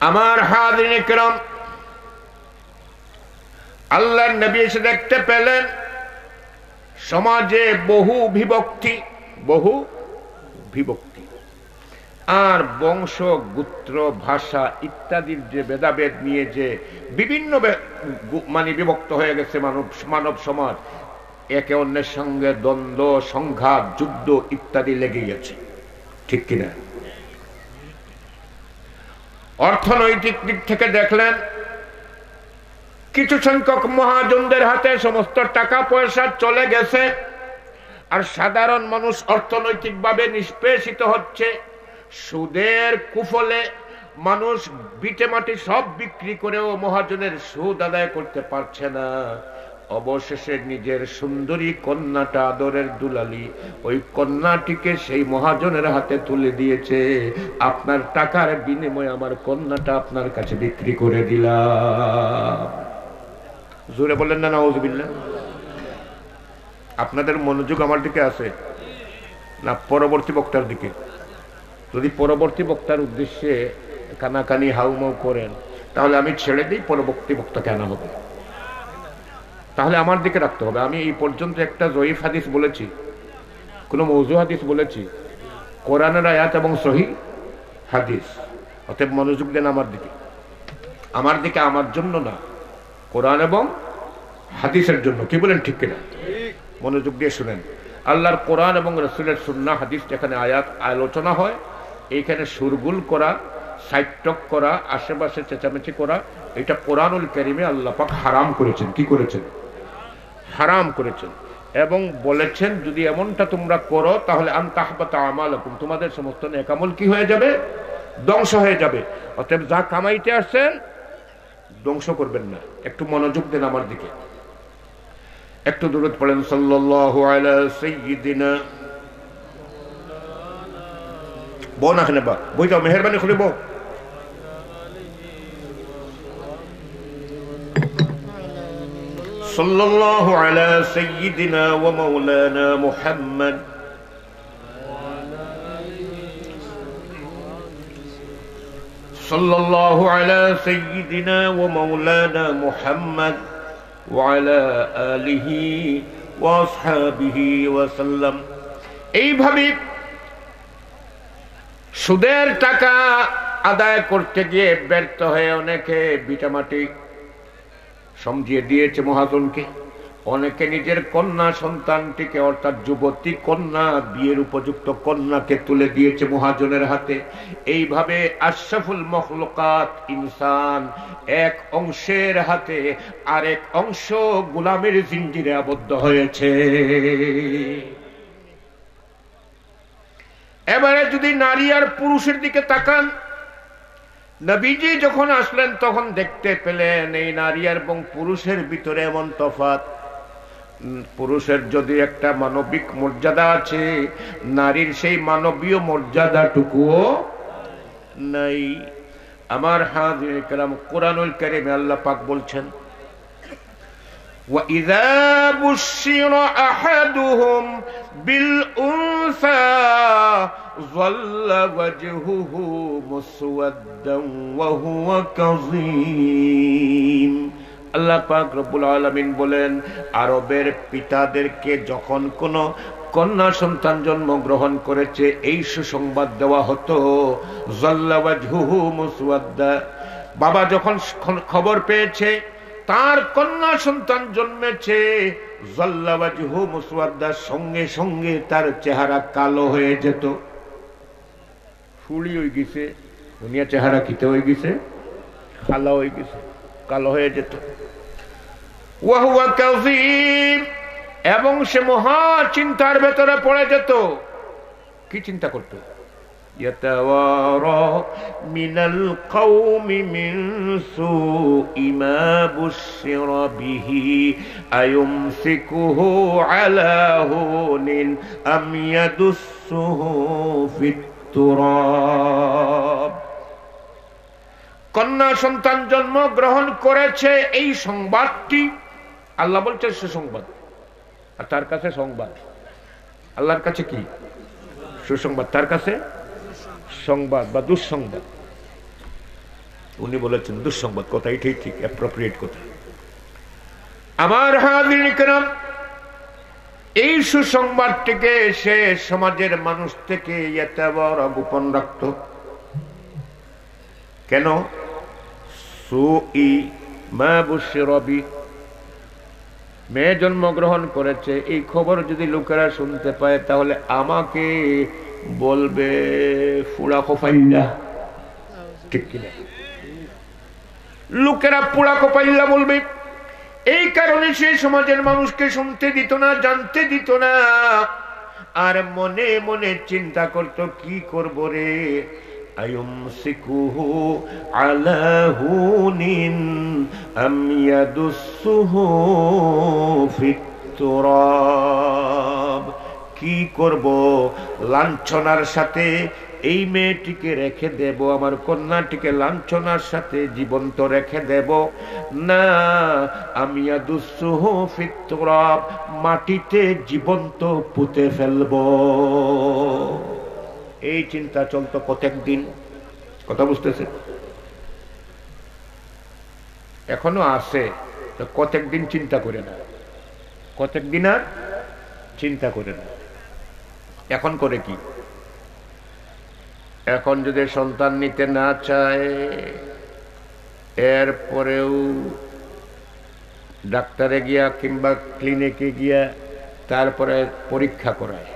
আমার হাজিরিন কিরাম, আল্লাহর নবী এসে দেখতে পেলেন সমাজে বহু বিভক্তি আর বংশ, গোত্র, ভাষা ইত্যাদির যে ভেদাভেদ নিয়ে যে বিভিন্ন বিভক্ত হয়ে গেছে মানব সমাজ। একে অন্যের সঙ্গে দ্বন্দ্ব, সংঘাত, যুদ্ধ ইত্যাদি লেগে গেছে, ঠিক কিনা? অর্থনৈতিক দিক থেকে দেখলেন কিছু সংখ্যক মহাজনদের হাতে সমস্ত টাকা পয়সা চলে গেছে, আর সাধারণ মানুষ অর্থনৈতিকভাবে নিষ্পেষিত হচ্ছে। সুদের কুফলে মানুষ বিটে মাটি সব বিক্রি করেও মহাজনের সুদ আদায় করতে পারছে না। অবশেষে নিজের সুন্দরী কন্যাটা, আদরের দুলালি, ওই কন্যাটিকে সেই মহাজনের হাতে তুলে দিয়েছে। আপনার টাকার বিনিময়ে আমার কন্যাটা আপনার কাছে বিক্রি করে দিলাম। জোরে বললেন না নাউজুবিল্লাহ? আপনাদের মনোযোগ আমার দিকে আছে না পরবর্তী বক্তার দিকে? যদি পরবর্তী বক্তার উদ্দেশ্যে কানাকানি হাউমাউ করেন তাহলে আমি ছেড়ে দিই, পরবর্তী বক্তা কেন হবে? তাহলে আমার দিকে রাখতে হবে। আমি এই পর্যন্ত একটা জয়ীফ হাদিস বলেছি, কোনো মৌজু হাদিস বলেছি, কোরআনের আয়াত এবং সহিহ হাদিস। অতএব মনোযোগ দেন আমার দিকে, আমার জন্য না, কোরআন এবং হাদিসের জন্য। কি বলেন, ঠিক কিনা? মনোযোগ দিয়ে শুনেন। আল্লাহর কোরআন এবং রাসূলের সুন্নাহ হাদিস যেখানে আয়াত আলোচনা হয়, এইখানে সুরগুল করা, সাইটক করা, আশেপাশে চেঁচামেচি করা, এটা কোরআনুল কারীমে আল্লাহ পাক হারাম করেছেন। কি করেছেন? হারাম করেছেন। এবং বলেছেন যদি এমনটা তোমরা করো তাহলে আনতাহবাতা আমালাকুম, তোমাদের সমস্ত নেক আমল কি হয়ে যাবে? ধ্বংস হয়ে যাবে। অতএব যা কামাইতে আসছেন ধ্বংস করবেন না। একটু মনোযোগ দেন আমার দিকে, একটু দুরূদ পড়েন সাল্লাল্লাহু আলা সাইয়্যিদিনা। বউ না খানে বা বই যাও, মেহরবানি করে বউ। সাল্লাল্লাহু আলা সাইয়্যিদিনা ওয়া মাওলানা মুহাম্মদ সাল্লাল্লাহু আলা সাইয়্যিদিনা ওয়া মাওলানা মুহাম্মদ ওয়া আলা আলিহি ওয়া আসহাবিহি ওয়া সাল্লাম। এইভাবে সুদের টাকা আদায় করতে গিয়ে ব্যর্থ হয়ে অনেকে ভিটামাটি সমঝিয়ে দিয়েছে মহাজনকে। অনেকে নিজের কন্যা সন্তানটিকে, অর্থাৎ যুবতী কন্যা, বিয়ের উপযুক্ত কন্যাকে তুলে দিয়েছে মহাজনের হাতে। এইভাবে আশরাফুল মখলুকাত ইনসান এক অংশের হাতে আরেক অংশ গোলামের জিঞ্জিরে আবদ্ধ হয়েছে। এবারে যদি নারী আর পুরুষের দিকে তাকান, নবীজি যখন আসলেন তখন দেখতে পেলেন এই নারী এবং পুরুষের ভিতরে এমন তফাৎ। পুরুষের যদি একটা মানবিক মর্যাদা আছে, নারীর সেই মানবীয় মর্যাদাটুকুও নাই। আমার হাজির کرام, কোরআনুল কারীমে আল্লাহ পাক বলছেন وَإِذَا بُشِّرَ أَحَدُهُمْ بِالْأُنثَى ظَلَّ وَجْهُهُ مُسْوَدًّا وَهُوَ كَظِيمٌ। আল্লাহ পাক রব্বুল আলামিন বলেন, আরবের পিতাদেরকে যখন কোনো কন্যা সন্তান জন্মগ্রহণ করেছে এই সুসংবাদ দেওয়া হতো, যাল্লা ওয়াজহুহু মুসওয়াদ্দা, বাবা যখন খবর পেয়েছে তার কন্যা সন্তান জন্মেছে, যাল্লা ওয়াজহুহু মুসওয়াদ্দা, সঙ্গে সঙ্গে তার চেহারা কালো হয়ে যেত। ফুলি হয়ে গেছে, দুনিয়া চেহারা কিতে হয়ে গেছে, কালো হয়ে গেছে, কালো হয়ে যেত। ওয়া হুয়া কাযীম, এবং সে মহা চিন্তার ভেতরে পড়ে যেত। কি চিন্তা করত? ইয়াতাওয়ারা মিনাল কওমি মিন সুই মা বুশিরা বিহি আয়ুমসিকুহু আলা হুনিন আম ইয়াদুসসুহু ফিত তুরাব। কন্যা সন্তান জন্মগ্রহণ করেছে এই সংবাদটি আল্লাহ বলছে সুসংবাদ, আর তার কাছে সংবাদ। আল্লাহর কাছে কি সুসংবাদ, তার কাছে সংবাদ বা দুঃসংবাদ। উনি বলেছেন দুঃসংবাদ, কথাই ঠিক ঠিক, অ্যাপ্রোপ্রিয়েট কথা। আমার হাজিরিন কিরাম, এই সুসংবাদটিকে সে সমাজের মানুষ থেকে এত বড় গোপন রাখত কেন? সুই মা বুশিরা বি, মেয়ে জন্মগ্রহণ করেছে, এই খবর যদি লোকেরা শুনতে পায় তাহলে আমাকে বলবে ফুড়া কোপাইল্লা, ঠিক কিনা? লোকেরা পুড়া কোপাইল্লা বলবে। এই কারণে সে সমাজের মানুষকে শুনতে দিত না, জানতে দিত না। আর মনে মনে চিন্তা করত, কি করব রে, আয়ুমসিকুহু আলা হুনিন আম ইয়াদুসসুহু ফিত তুরাব, কি করব, লাঞ্ছনার সাথে এই মেয়েটিকে রেখে দেব, আমার কন্যাটিকে লাঞ্ছনার সাথে জীবন্ত রেখে দেব না, আমি ইয়াদুসসুহু ফিত তুরাব, মাটিতে জীবন্ত পুঁতে ফেলব। এই চিন্তা চলতো প্রত্যেক দিন। কথা বুঝতেছে? এখনো আছে, প্রত্যেক দিন চিন্তা করে না, প্রত্যেক দিন আর চিন্তা করে না। এখন করে কি? এখন যদি সন্তান নিতে না চায়, এরপরেও ডাক্তারে গিয়া কিংবা ক্লিনিকে গিয়া তারপরে পরীক্ষা করায়।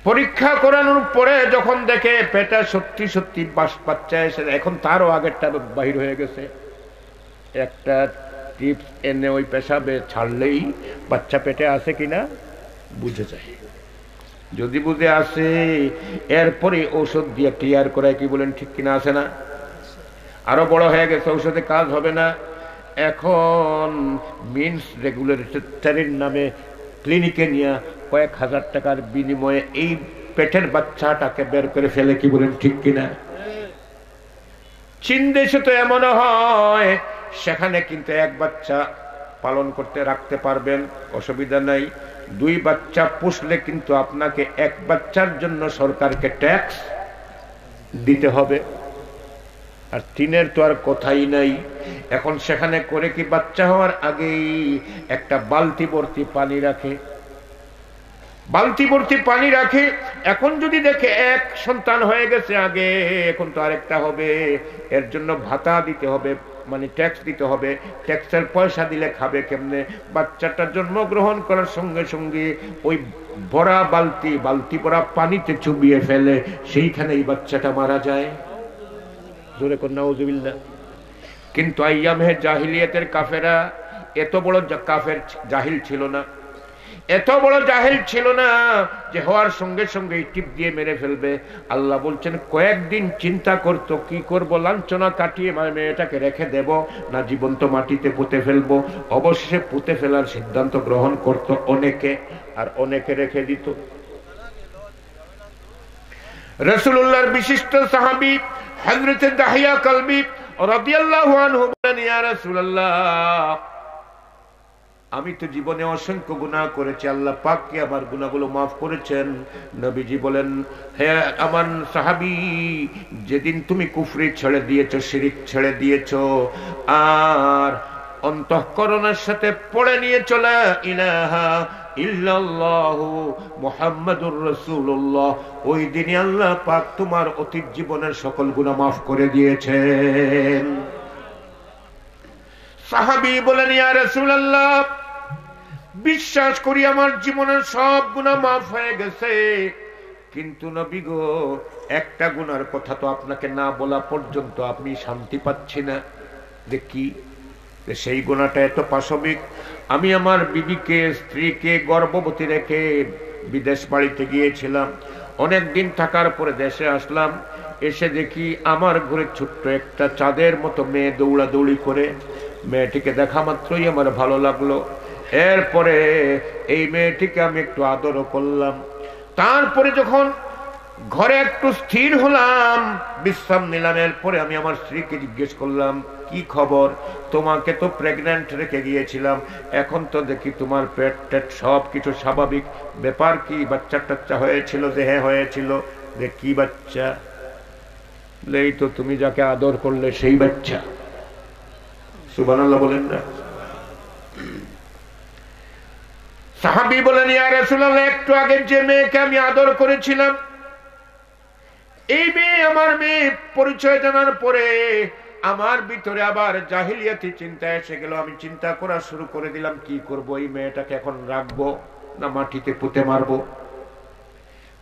পরীক্ষা করানোর পরে যখন দেখে পেটে সত্যি সত্যি বাচ্চা এসে, এখন তারও আগেরটা বাহির হয়ে গেছে, একটা টিপস এনে ওই পেশাবে ছাড়লেই বাচ্চা পেটে আছে কিনা বুঝে যায়। যদি বুঝে আসে, এরপরে ঔষধ দিয়ে ক্লিয়ার করায়, কি বলেন ঠিক কিনা? আছে না? আরো বড় হয়ে গেছে, ঔষধে কাজ হবে না, এখন মিনস রেগুলেটরির নামে ক্লিনিকে নিয়ে কয়েক হাজার টাকার বিনিময়ে এই পেটের বাচ্চাটাকে বের করে ফেলে, কি বলেন ঠিক কিনা? চীন দেশে তো এমন হয়, সেখানে কিন্তু এক বাচ্চা পালন করতে রাখতে পারবেন, অসুবিধা নাই। 2 বাচ্চা পুষলে কিন্তু আপনাকে এক বাচ্চার জন্য সরকারকে ট্যাক্স দিতে হবে, আর 3-এর তো আর কথাই নাই। এখন সেখানে করে কি, বাচ্চা হওয়ার আগেই একটা বালতি ভর্তি পানি রাখে, বালতি ভর্তি পানি রাখে। এখন যদি দেখে এক সন্তান হয়ে গেছে আগে, এখন তো আরেকটা হবে, এর জন্য ভাতা দিতে হবে, মানে ট্যাক্স দিতে হবে। ট্যাক্সের পয়সা দিলে খাবে কেমনে? বাচ্চাটা জন্মগ্রহণ করার সঙ্গে সঙ্গে ওই ভরা বালতি ভরা পানিতে চুবিয়ে ফেলে, সেইখানে এই বাচ্চাটা মারা যায়। জোরে কর নাউজুবিল্লাহ। কিন্তু আইয়ামে জাহিলিয়াতের কাফেরা এত বড় কাফের জাহিল ছিল না, এত বড় জাহিল ছিল না যে হওয়ার সঙ্গে সঙ্গে টিপ দিয়ে মেরে ফেলবে। আল্লাহ বলছেন কয়েকদিন চিন্তা করত, কি করব, লাঞ্ছনা কাটিয়ে মেয়েটাকে রেখে দেব না জীবন্ত মাটিতে পুঁতে ফেলবো। অবশেষে পুঁতে ফেলার সিদ্ধান্ত গ্রহণ করত অনেকে, আর অনেকে রেখে দিত। রাসূলুল্লাহর বিশিষ্ট সাহাবী হযরত দাহিয়া কলবি রাদিয়াল্লাহু আনহু বলেন, ইয়া রাসূলুল্লাহ, আমি তো জীবনে অসংখ্য গুনাহ করেছি, আল্লাহ পাক কি আমার গুনাহগুলো মাফ করেছেন? নবীজি বলেন, হে আমার সাহাবী, যেদিন তুমি কুফরি ছেড়ে দিয়েছো, শিরক ছেড়ে দিয়েছো, আর অন্তঃকরণের সাথে পড়ে নিয়েছো লা ইলাহা ইল্লাল্লাহু মুহাম্মাদুর রাসূলুল্লাহ, ওই দিনই আল্লাহ পাক তোমার অতীত জীবনের সকল গুনাহ মাফ করে দিয়েছেন। সাহাবী বলেন, ইয়া রাসূলুল্লাহ, বিশ্বাস করি আমার জীবনের সব গুনাহ মাফ হয়ে গেছে, কিন্তু নবী গো, একটা গুনার কথা তো আপনাকে না বলা পর্যন্ত আমি শান্তি পাচ্ছি না। যে কি? সেই গুনাহটা এত পাশবিক। আমি আমার বিবিকে, স্ত্রীকে গর্ভবতী রেখে বিদেশ বাড়িতে গিয়েছিলাম, অনেক দিন থাকার পরে দেশে আসলাম, এসে দেখি আমার ঘরে ছোট্ট একটা চাঁদের মতো মেয়ে দৌড়াদৌড়ি করে। মেয়েটিকে দেখা মাত্রই আমার ভালো লাগলো। এরপরে এই মেয়েটিকে আমি একটু আদরও করলাম। তারপরে যখন ঘরে একটু স্থির হলাম, বিশ্রাম নিলাম, এরপরে আমি আমার স্ত্রীকে জিজ্ঞেস করলাম, কি খবর? তোমাকে তো প্রেগন্যান্ট রেখে গিয়েছিলাম, এখন তো দেখি তোমার পেট টেট সব কিছু স্বাভাবিক, ব্যাপার কি? বাচ্চা টাচ্চা হয়েছিল? যে হ্যাঁ হয়েছিল। যে কি বাচ্চা? এই তো তুমি যাকে আদর করলে সেই বাচ্চা। সুবহানাল্লাহ বলেন না? সাহাবী বলেন, ইয়া রাসূলুল্লাহ, একটু আগে যে মেয়েকে আমি আদর করেছিলাম, এই মেয়ে আমার মেয়ে, পরিচয় জানার পরে আমার ভিতরে আবার জাহিলিয়াতি চিন্তা এসে গেল। আমি চিন্তা করা শুরু করে দিলাম, কি করব, এই মেয়েটাকে এখন রাখবো না মাটিতে পুঁতে মারবো।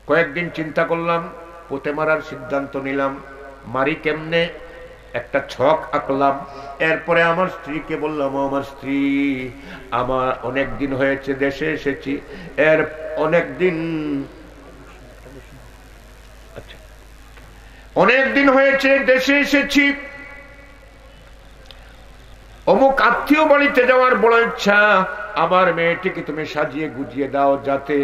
কয়েকদিন চিন্তা করলাম, পুঁতে মারার সিদ্ধান্ত নিলাম। মারি কেমনে, একটা ছক আঁকলাম। এরপরে আমার স্ত্রীকে বললাম, আমার স্ত্রী, আমার অনেক দিন হয়েছে দেশে এসেছি, অনেক দিন হয়েছে দেশে এসেছি, অমুক আত্মীয় বাড়িতে যাওয়ার বড় ইচ্ছা, আমার মেয়েটিকে তুমি সাজিয়ে গুজিয়ে দাও, যাতে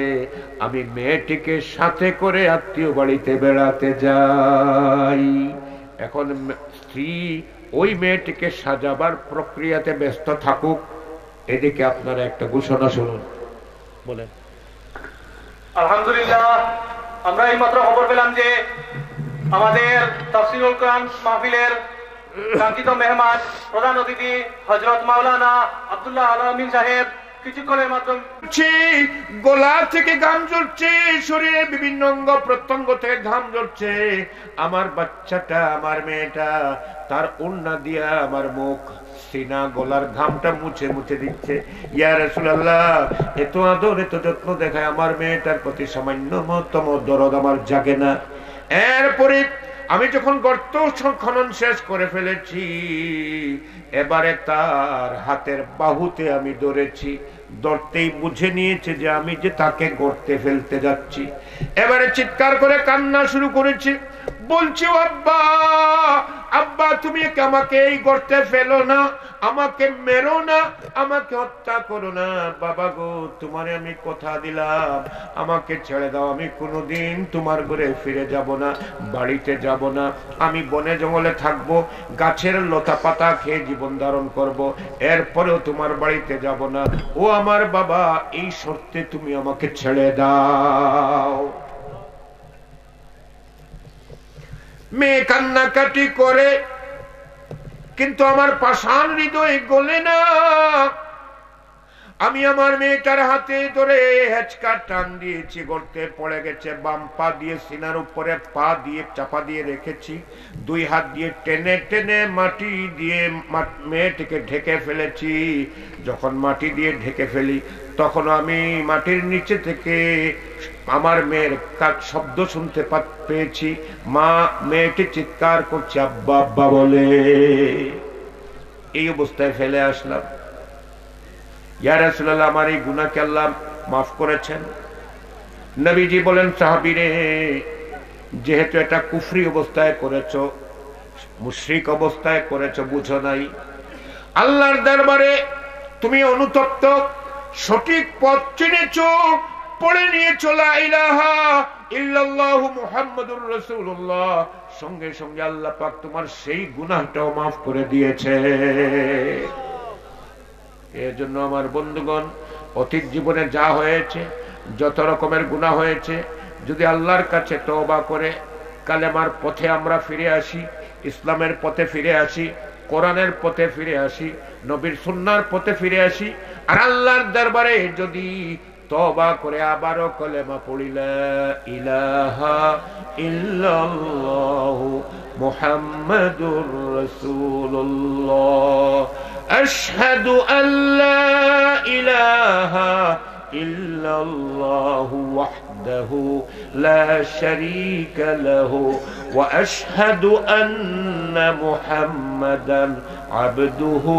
আমি মেয়েটিকে সাথে করে আত্মীয় বাড়িতে বেড়াতে যাই। এখন স্ত্রী ওই মেয়েটিকে সাজাবার প্রক্রিয়াতে ব্যস্ত থাকুক, এদিকে আপনারা একটা ঘোষণা শুনুন। বলেন। আলহামদুলিল্লাহ, আমরা এই মাত্র খবর পেলাম যে আমাদের তাফসীরুল কোরআন মাহফিলের কাঙ্ক্ষিত মেহমান, প্রধান অতিথি হযরত মাওলানা আব্দুল্লাহ আল আমিন সাহেব কিছুক্ষণের মাধ্যমে গলা থেকে ঘাম ঝরছে, শরীরের বিভিন্ন অঙ্গ প্রত্যঙ্গ থেকে ঘাম ঝরছে। আমার বাচ্চাটা, আমার মেয়েটা তার ওড়না দিয়া আমার মুখ, সিনা, গলার ঘামটা মুছে মুছে দিচ্ছে। ইয়া রাসূলুল্লাহ, এত আদর এত যত্ন দেখায় আমার মেয়েটার প্রতি সামান্যতম দরদ আমার জাগে না। এরপরে আমি যখন গর্ত খনন শেষ করে ফেলেছি, এবারে তার হাতের বাহুতে আমি ধরেছি। ধরতেই বুঝে নিয়েছে যে আমি যে তাকে গর্তে ফেলতে যাচ্ছি। এবারে চিৎকার করে কান্না শুরু করেছে, বলছে, আব্বা আব্বা, তুমি আমাকে এই গর্তে ফেলো না, আমাকে মেরো না, আমাকে হত্যা করো না। বাবা গো, তোমারে আমি কথা দিলাম, আমাকে ছেড়ে দাও, আমি কোনোদিন তোমার ঘরে ফিরে যাব না, বাড়িতে যাব না, আমি বনে জঙ্গলে থাকবো, গাছের লতা পাতা খেয়ে জীবন ধারণ করব, এরপরেও তোমার বাড়িতে যাব না। ও আমার বাবা, এই শর্তে তুমি আমাকে ছেড়ে দাও। মেয়ে কান্নাকাটি করে, কিন্তু আমার পাষাণ হৃদয় গলে না। আমি আমার মেয়েটার হাতে ধরে হেঁচকা টান দিয়েছি, গর্তে পড়ে গেছে। বাম পা দিয়ে সিনার উপরে পা দিয়ে চাপা দিয়ে রেখেছি, দুই হাত দিয়ে টেনে টেনে মাটি দিয়ে মেয়েটিকে ঢেকে ফেলেছি। যখন মাটি দিয়ে ঢেকে ফেলি, তখন আমি মাটির নিচে থেকে আমার মেয়ের শব্দ শুনতে পেয়েছি। মা, মেয়েটি চিৎকার করছে, আব্বা আব্বা বলে। এই অবস্থায় ফেলে আসলাম। ইয়া রাসূলুল্লাহ, আমার এই গুনাহকে আল্লাহ মাফ করেছেন। নবীজি বলেন, সাহাবীরে, যেহেতু এটা কুফরি অবস্থায় করেছো, মুশরিক অবস্থায় করেছো, বুঝো নাই, আল্লাহর দরবারে তুমি অনুতপ্ত, সঠিক পথ চিনেছো, পড়ে নিয়েছো লা ইলাহা ইল্লাল্লাহু মুহাম্মাদুর রাসূলুল্লাহ, সঙ্গে সঙ্গে আল্লাহ পাক তোমার সেই গুনাহটাও মাফ করে দিয়েছে। এর জন্য আমার বন্ধুগণ, অতীত জীবনে যা হয়েছে, যত রকমের গুনাহ হয়েছে, যদি আল্লাহর কাছে তওবা করে কালেমার পথে আমরা ফিরে আসি, ইসলামের পথে ফিরে আসি, কোরআনের পথে ফিরে আসি, নবীর সুন্নাহর পথে ফিরে আসি, আর আল্লাহর দরবারে যদি তওবা করে আবারও কলেমা পড়ি, লা ইলাহা ইল্লাল্লাহু মুহাম্মাদুর রাসূলুল্লাহ, আশহাদু আল্লা ইলাহা ইল্লাল্লাহু ওয়াহদাহু লা শারীকা লাহু ওয়া আশহাদু আন্না মুহাম্মাদান আবদুহু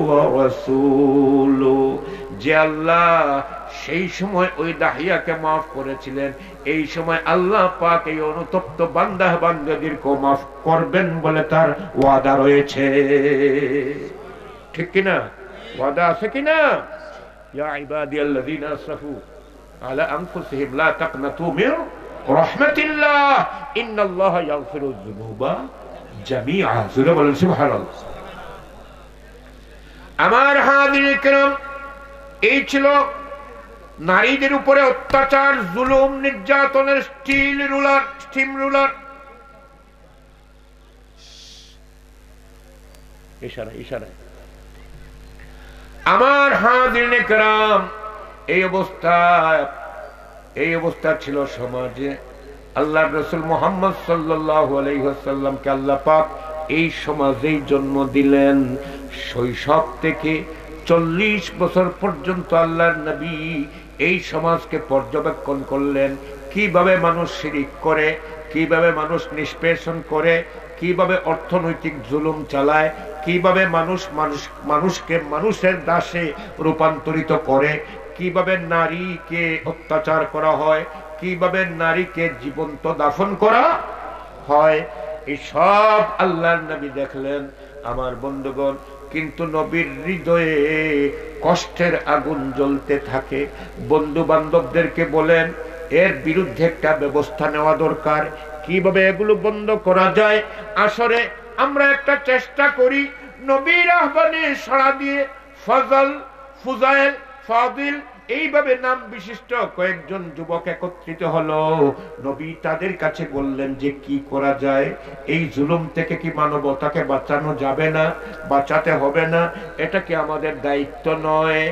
ওয়া রাসূলুহু। যে আল্লাহ সেই সময় ওই দাহিয়াকে মাফ করেছিলেন, এই সময় আল্লাহ পাক এই অনুতপ্ত বান্দা বান্দাদেরকে মাফ করবেন বলে তার ওয়াদা রয়েছে। ঠিক কিনা? ওয়াদা আছে কিনা? ইয়া ইবাদিয়াল্লাযীনা আসরাফু আলা আনফুসিহিম লা তাকনাতু মির রাহমাতিল্লাহ ইন্নাল্লাহা ইয়াগফিরুয যুনুবা জামিআ। সূরা বলেন সুবহানাল্লাহ। আমার হাজিরিন কিরাম, এই ছিল নারীদের উপরে অত্যাচার, জুলুম, নির্যাতনের স্টিম রুলার। ইশারা ইশারায়। আমার হাজিরিনে কেরাম, এই অবস্থা ছিল সমাজে। আল্লাহ রাসূল মুহাম্মদ সাল্লাল্লাহু আলাইহি ওয়াসাল্লামকে আল্লাহ পাক এই সমাজেই জন্ম দিলেন। শৈশব থেকে 40 বছর পর্যন্ত আল্লাহর নবী এই সমাজকে পর্যবেক্ষণ করলেন, কিভাবে মানুষ শিরিক করে, কিভাবে মানুষ নিষ্পেষণ করে, কিভাবে অর্থনৈতিক জুলুম চালায়, কিভাবে মানুষকে মানুষের দাসে রূপান্তরিত করে, কিভাবে নারীকে অত্যাচার করা হয়, কিভাবে নারীকে জীবন্ত দাফন করা হয়। এই সব আল্লাহর নবী দেখলেন। আমার বন্ধুগণ, কিন্তু নবীর হৃদয়ে কষ্টের আগুন জ্বলতে থাকে। বন্ধু বান্ধবদেরকে বলেন এর বিরুদ্ধে একটা ব্যবস্থা নেওয়া দরকার, কিভাবে এগুলো বন্ধ করা যায়। আসরে আমরা একটা চেষ্টা করি, নবীর আহ্বানে সাড়া দিয়ে ফজল, ফুজাইল, ফাদিল এইভাবে নাম বিশিষ্ট কয়েকজন যুবক একত্রিত হলো। নবী তাদের কাছে বললেন যে কি করা যায়, এই জুলুম থেকে কি মানবতাকে বাঁচানো যাবে না, বাঁচাতে হবে না, এটা কি আমাদের দায়িত্ব নয়?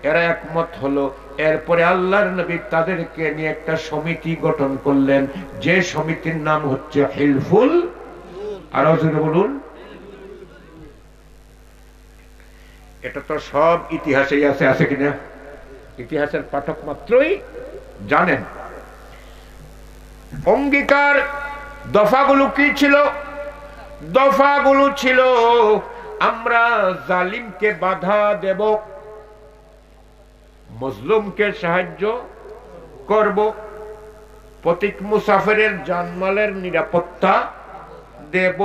এরা একমত হলো। এরপরে আল্লাহর নবী তাদেরকে নিয়ে একটা সমিতি গঠন করলেন, যে সমিতির নাম হচ্ছে হিলফুল, আরো জোরে বলুন। এটা তো সব ইতিহাসেই আছে কিনা? ইতিহাসের পাঠক মাত্রই জানেন। অঙ্গীকার দফাগুলো কি ছিল? দফাগুলো ছিল, আমরা জালিমকে বাধা দেব, মজলুমকে সাহায্য করব, প্রত্যেক মুসাফিরের জানমালের নিরাপত্তা দেব,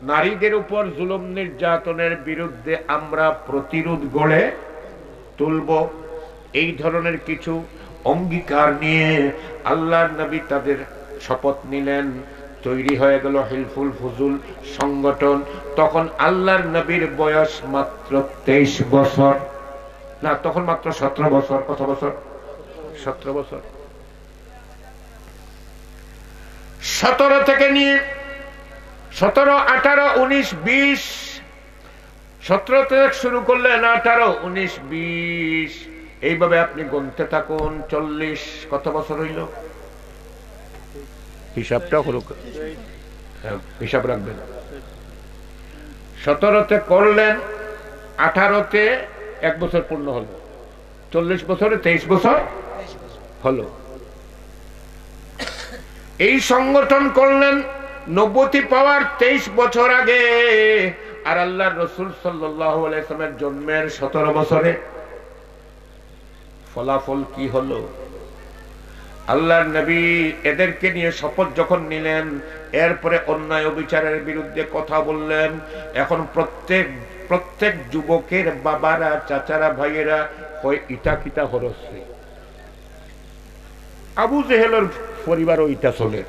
নারীদের উপর জুলুম নির্যাতনের বিরুদ্ধে আমরা প্রতিরোধ গড়ে তুলব। এই ধরনের কিছু অঙ্গীকার নিয়ে আল্লাহর নবী তাদের শপথ নিলেন। তৈরি হয়ে গেল হিলফুল ফুজুল সংগঠন। তখন আল্লাহর নবীর বয়স মাত্র 23 বছর, না তখন মাত্র 17 বছর। কত বছর? 17 বছর। 17 থেকে নিয়ে 17, 18, 19, 20, 17 থেকে শুরু করলেন, 18, 19, 20, এইভাবে আপনি গুনতে থাকুন। 40 কত বছর হইল? হিসাবটা হলো, হিসাব রাখবেন। 17তে করলেন, 18তে 1 বছর পূর্ণ হলো, 40 বছরে 23 বছর হলো। এই সংগঠন করলেন নবুয়তি পাওয়ার 23 বছর আগে, আর আল্লাহর রাসূল সাল্লাল্লাহু আলাইহি ওয়াসাল্লামের জন্মের 17 বছরে। ফলাফল কি হলো? আল্লাহর নবী এদেরকে নিয়ে শপথ যখন নিলেন, এরপরে অন্যায় অবিচারের বিরুদ্ধে কথা বললেন। এখন প্রত্যেক যুবকের বাবারা, চাচারা, ভাইয়েরা হয় ইটা কিটা হরসে। আবু জেহেলের পরিবারও ইটা চলে,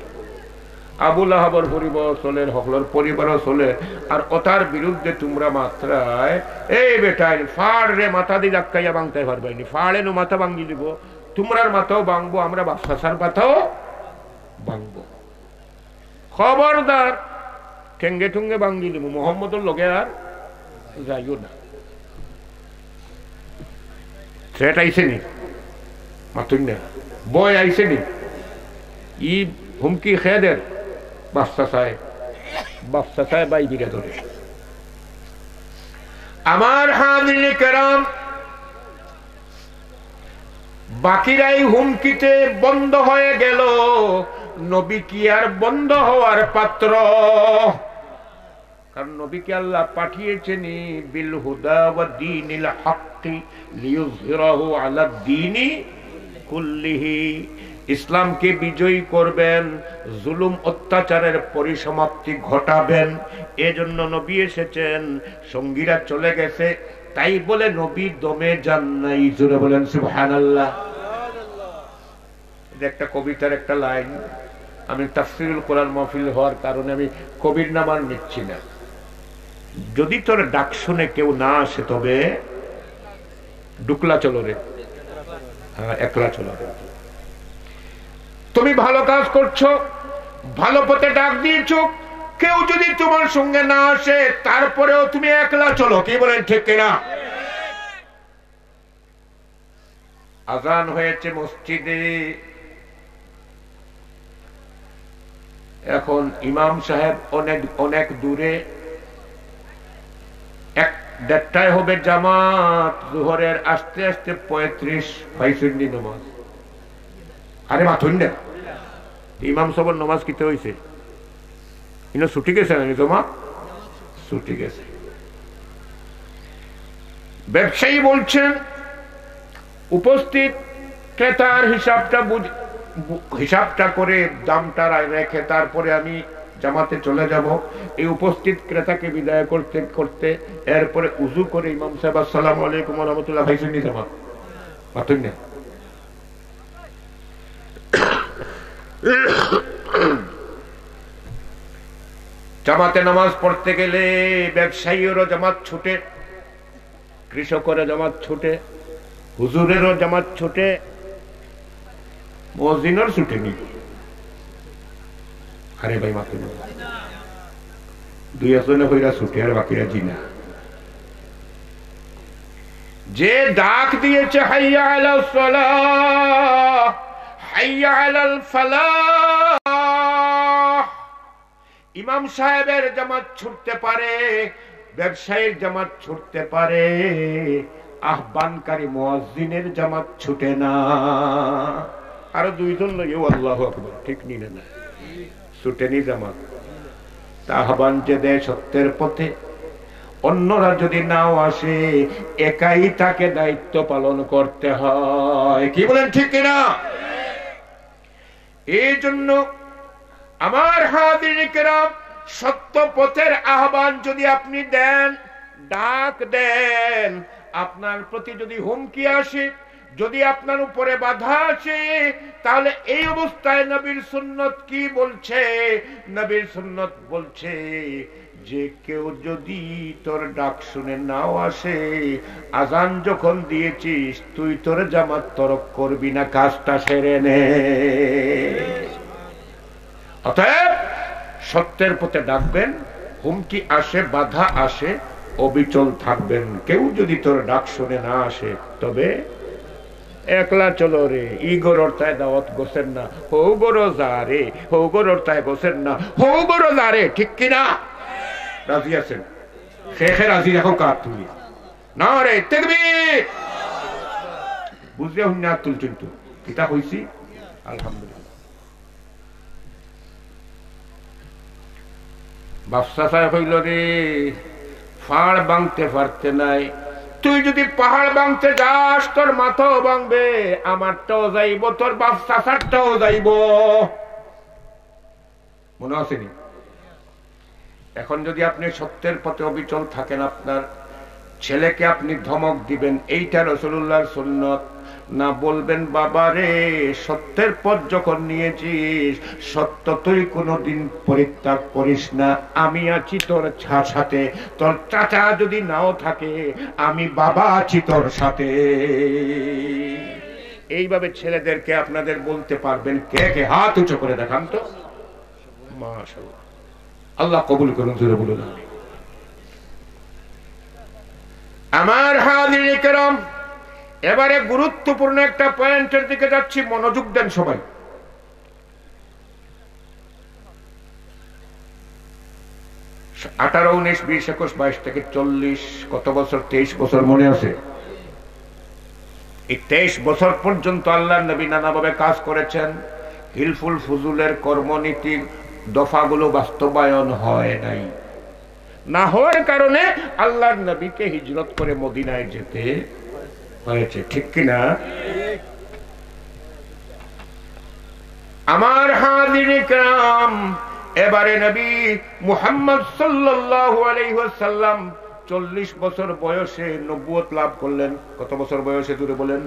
আবু লাহাবের পরিবার চলে, হকলের পরিবারও চলে। আর ওটার বিরুদ্ধে তোমরা মাত্রায় এই বেটাই ফাড় রে মাথা দিয়ে ডাক্কাইয়া ভাঙতে পারবেনি, ফাড়ে নো মাথা ভাঙ্গি দিব, তোমরার মাথাও ভাঙবো, আমরা বাদশার মাথাও ভাঙবো। খবরদার, ঠেঙ্গে ঠুঙ্গে ভাঙ্গি দিব, মোহাম্মদের লগে আর যাইও না। থ্রেট আইসে নি, মাতুন না, বয় আইসে নি, ই হুমকি খেয়ে দেন। বাচ্চা চায় বাই দিকে ধরে। আমার হাজিরিনে কেরাম, বাকিরাই হুমকিতে বন্ধ হয়ে গেল, নবী কি আর বন্ধ হওয়ার পাত্র? কারণ নবীকে আল্লাহ পাঠিয়েছেন বিল হুদা ওয়া দীনিল হক্কি লিইয়ুযহিরাহু আলা দ্বীনি কুল্লিহি, ইসলামকে বিজয়ী করবেন, জুলুম অত্যাচারের পরিসমাপ্তি ঘটাবেন। এজন্য নবী এসেছেন। সঙ্গীরা চলে গেছে, তাই বলে নবী দমে যান নাই। জোরে বলেন সুবহানাল্লাহ। এটা একটা কবিতার একটা লাইন। আমি তাফসীরুল কোরআন মাহফিল হওয়ার কারণে আমি কবির নাম আর নিচ্ছি না। যদি তোর ডাক শুনে কেউ না আসে, তবে ডুকলা চলো রে, হ্যাঁ একলা চলো রে। তুমি ভালো কাজ করছো, ভালো পথে ডাক দিয়েছ, কেউ যদি তোমার সঙ্গে না আসে তারপরেও তুমি একলা চলো, কি বলেন ঠিক কিনা? আজান হয়েছে মসজিদে, এখন ইমাম সাহেব অনেক দূরে, 1-1:30টায় হবে জামাত, জোহরের আস্তে আস্তে 35 নামাজ। আরে মাথুন না, ইমাম সাহেবের নামাজ কিতে হয়েছে, ইনো ছুটি গেছে নাকি জমা? ছুটি গেছে। ব্যবসায়ী বলছেন উপস্থিত ক্রেতার হিসাবটা করে দামটা রেখে তারপরে আমি জামাতে চলে যাব। এই উপস্থিত ক্রেতাকে বিদায় করতে করতে এরপরে উজু করে ইমাম সাহেব আসসালামু আলাইকুম ওয়া রাহমাতুল্লাহ ভাইসুন্নি জামাত মাতুন না। জামাতে নামাজ পড়তে গেলে ব্যবসায়ীরও জামাত ছুটে, কৃষকেরও জামাত ছুটে, হুজুরেরও জামাত ছুটে, মুয়াজ্জিনের ছুটেনি। আরে ভাই মাতুন, 2 কইরা ছুটে আর বাকিরা জিনা। যে ডাক দিয়েছে হাইয়া আলাস সালাহ হাইয়া আলাল ফালাহ, ইমাম সাহেবের জামাত ছুটতে পারে, ব্যবসায়ীর জামাত ছুটতে পারে, আহ্বানকারী মুয়াজ্জিনের জামাত ছুটে না। আরো 2 জন লইও আল্লাহু আকবার, ঠিক নিলে না, ছুটেনি জামাত। তা আহ্বান যে দেয় সত্যের পথে, অন্যরা যদি নাও আসে একাই তাকে দায়িত্ব পালন করতে হয়, কি বলেন ঠিক কিনা? এই জন্য আমার হাজির কিরাম, সত্য পথের আহ্বান যদি আপনি দেন, ডাক দেন, আপনার প্রতি যদি হুমকি আসে, যদি আপনার উপরে বাধা আসে, তাহলে এই অবস্থায় নবীর সুন্নত কি বলছে? নবীর সুন্নত বলছে যে কেউ যদি তোর ডাক শুনে নাও আসে, আজান যখন দিয়েছিস তুই তোর জামাত তরক করবি না, কাজটা সেরে নে। অতএব সত্যের পথে ডাকবেন, হুমকি আসে, বাধা আসে, অবিচল থাকবেন। কেউ যদি তোর ডাক শুনে না আসে তবে একলা চলো রে, ই গরর তাই দাওয়াত গোসেন না, হৌ গরো যা রে, হৌ গরর তাই গোসেন না, হৌ গরো যা রে, ঠিক কিনা? রাজি আছেন? শেখে রাজি রাখো কার তুমি না রে তাকবীর, বুঝলে হুন্না তুলছেন তো কিতা হইছি? আলহামদুলিল্লাহ। বাদশা সাহেব হইল রে, ফাড় ভাঙতে পারতে নাই, তুই যদি পাহাড় ভাঙতে যাস তোর মাথাও ভাঙবে, আমারটাও যাইব, তোর বাপ চাচারটাও যাইব, মনে আসেনি? এখন যদি আপনি সত্যের পথে অবিচল থাকেন, আপনার ছেলেকে আপনি ধমক দিবেন, এইটা রাসূলুল্লাহর সুন্নত না, বলবেন বাবা রে সত্যের পথ যখন নিয়েছিস, সত্য তুই কোনোদিন পরিত্যাগ করিস না, আমি আছি তোর সাথে, তোর চাচা যদি নাও থাকে আমি বাবা আছি তোর সাথে। এইভাবে ছেলেদেরকে আপনাদের বলতে পারবেন। কে কে হাত উঁচু করে দেখান তো? মাশাআল্লাহ, আল্লাহ কবুল করুন, জোরে বলুন আমিন। আমার হাজির کرام, এবারে গুরুত্বপূর্ণ একটা পয়েন্টের দিকে যাচ্ছি, মনোযোগ দেন সবাই। 18, 19, 20, 21, 22 থেকে 40, কত বছর? 23 বছর মনে আছে? এই 23 বছর পর্যন্ত আল্লাহর নবী নানাভাবে কাজ করেছেন, হিলফুল ফুজুলের কর্মনীতির দফাগুলো বাস্তবায়ন হয় নাই। না হওয়ার কারণে আল্লাহর নবীকে হিজরত করে মদিনায় যেতে হয়েছে, ঠিক কিনা? আমার হাজিরিন کرام, এবারে নবী মুহাম্মদ সাল্লাল্লাহু আলাইহি ওয়াসাল্লাম 40 বছর বয়সে নবুয়ত লাভ করলেন। কত বছর বয়সে দূরে বলেন?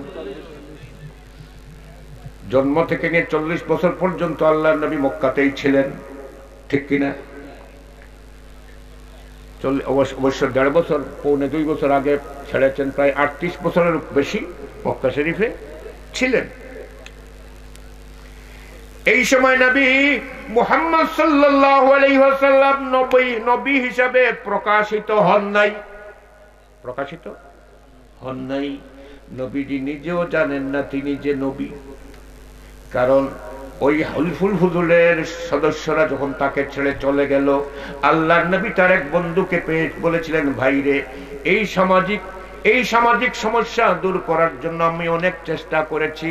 জন্ম থেকে নিয়ে 40 বছর পর্যন্ত আল্লাহর নবী মক্কাতেই ছিলেন, ঠিক কিনা? অবশ্য 1.5 বছর, 1.25 বছর আগে ছেড়েছেন, প্রায় 38 বছরের বেশি মক্কা শরীফে ছিলেন। এই সময় নবী মুহাম্মদ সাল্লাল্লাহু আলাইহি ওয়াসাল্লাম নবী হিসাবে প্রকাশিত হন নাই। নবীজি নিজেও জানেন না তিনি যে নবী, কারণ ওই হুলফুল ফুজুলের সদস্যরা যখন তাকে ছেড়ে চলে গেল, আল্লাহর নবী তার এক বন্ধুকে পেয়ে বলেছিলেন, ভাইরে, এই সামাজিক সমস্যা দূর করার জন্য আমি অনেক চেষ্টা করেছি,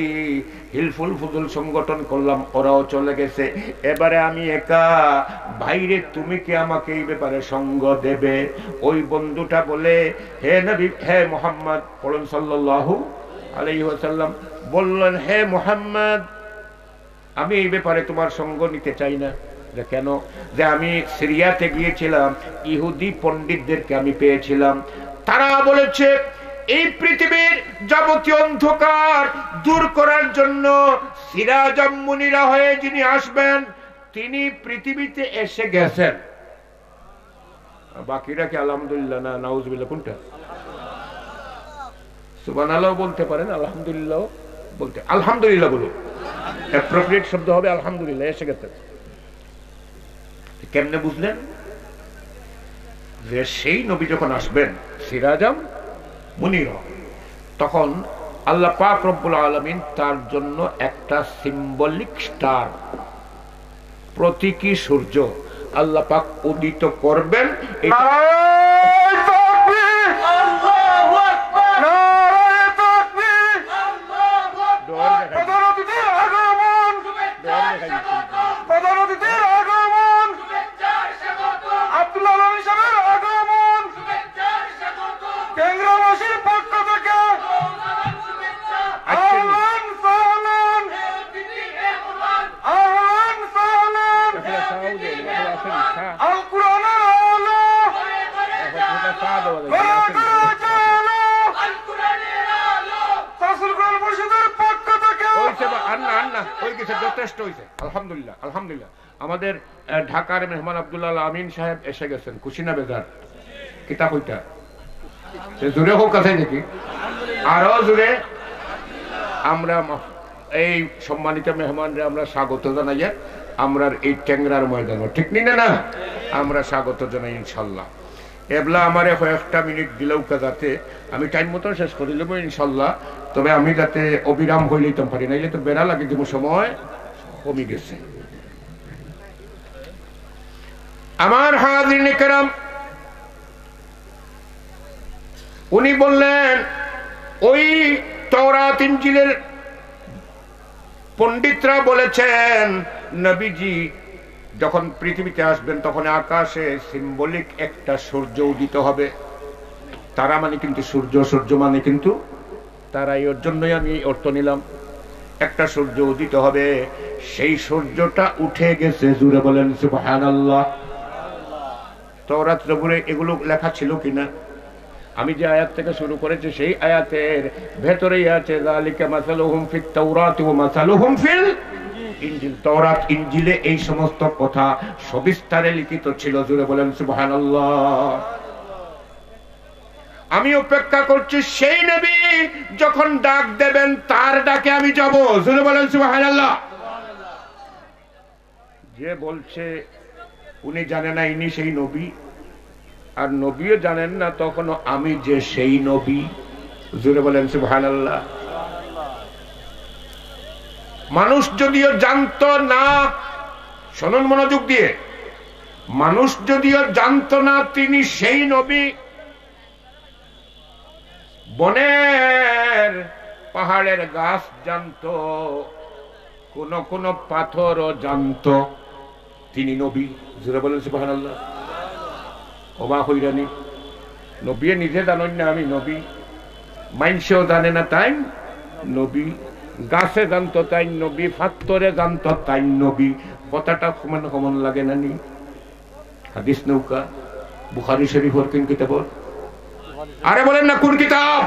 হিলফুল ফুজুল সংগঠন করলাম, ওরাও চলে গেছে, এবারে আমি একা, ভাইরে তুমি কি আমাকে এই ব্যাপারে সঙ্গ দেবে? ওই বন্ধুটা বলে, হে নবী, হে মুহাম্মদ, পড়ুন সাল্লাল্লাহু আলাইহি ওয়াসাল্লাম, বললেন, হে মুহাম্মদ, আমি এই ব্যাপারে তোমার সঙ্গ নিতে চাই না। কেন? যে আমি সিরিয়াতে গিয়েছিলাম, ইহুদি পণ্ডিতদেরকে আমি পেয়েছিলাম, তারা বলেছে এই পৃথিবীর যাবতীয় অন্ধকার দূর করার জন্য সিরাজাম মুনিরা হয়ে যিনি আসবেন তিনি পৃথিবীতে এসে গেছেন। বাকিরা কি আলহামদুলিল্লাহ না নাউজুবিল্লাহ কোনটা? সুবহানাল্লাহ বলতে পারেন, আলহামদুলিল্লাহ বলতে, আলহামদুলিল্লাহ বলুন, অ্যাপ্রোপ্রিয়েট শব্দ হবে আলহামদুলিল্লাহ, এসে গেছে। কেমনে বুঝলেন? যে সেই নবী যখন আসবেন সিরাজাম মুনিরা, তখন আল্লাহ পাক রব্বুল আলামিন তার জন্য একটা সিম্বলিক স্টার, প্রতীকী সূর্য আল্লাহ পাক উদিত করবেন। যথেষ্ট হয়েছে, আলহামদুলিল্লাহ, আলহামদুলিল্লাহ। আমাদের ঢাকার মেহমান আব্দুল্লাহ আমিন সাহেব এসে গেছেন, খুশি না বেজার? কিতাব হইতা জোরে হোক কাছে দেখি, আরো জোরে। আমরা এই সম্মানিত মেহমানরা আমরা স্বাগত জানাই, আমরা এই ট্যাংরার ময়দানে, ঠিক নিনে না, আমরা স্বাগত জানাই ইনশাল্লাহ। এবলা আমারে কয়েকটা মিনিট দিলেও যাতে আমি টাইম মতো শেষ করে দেবো ইনশাল্লাহ, তবে আমি যাতে অবিরাম হয়ে নিতাম পারি, নাইলে তো বেড়া লাগে দেবো, সময় কমে গেছে। আমার হাজিরিন কেরাম, উনি বললেন ওই তাওরাত ইনজিলের পণ্ডিতরা বলেছেন নবীজি যখন পৃথিবীতে আসবেন তখন আকাশে সিম্বলিক একটা সূর্য উদিত হবে। তারা মানে কিন্তু সূর্য, সূর্য মানে কিন্তু তারা, এর জন্যই আমি অর্থ নিলাম। একটা সূর্য উদিত হবে, সেই সূর্যটা উঠে গেছে, জুড়ে বলেন সুবহানাল্লাহ। তাওরাত জবুরে এগুলো লেখা ছিল কিনা? আমি যে আয়াত থেকে শুরু করেছি সেই আয়াতের ভেতরেই আছে যালিকা মাসালুহুম ফিত তাওরাতি ওয়া মাসালুহুম ফিল ইনজিল। তাওরাত ইনজিলে এই সমস্ত কথা সবিস্তারে লিখিত ছিল, জুড়ে বলেন সুবহানাল্লাহ। আমি অপেক্ষা করছি সেই নবী যখন ডাক দেবেন তার ডাকে আমি যাব, জুড়ে বলেন সুবহানাল্লাহ। যে বলছে উনি জানেন না ইনি সেই নবী, আর নবীও জানেন না তখনও আমি যে সেই নবী, জুড়ে বলেন সুবহানাল্লাহ। মানুষ যদিও জানতো না, শুনুন মনোযোগ দিয়ে, মানুষ যদিও জানতো না তিনি সেই নবী, বনের পাহাড়ের গাছ জানতো, কোন কোন পাথরও জানতো তিনি নবী, জুড়ে বলেন সুবহানাল্লাহ। অবাক হইরানি, নবী নিজে জানেন না আমি নবী, মাইনসেও জানে না তাই নবী, গাছে জানতো তাই নবী, ফাত্তরে জানতো তাই নবী। কথাটা সমান সমান লাগে না নি? হাদিস নৌকা বুখারী শরীফের কোন কিতাব? আরে বলেন না কোন কিতাব?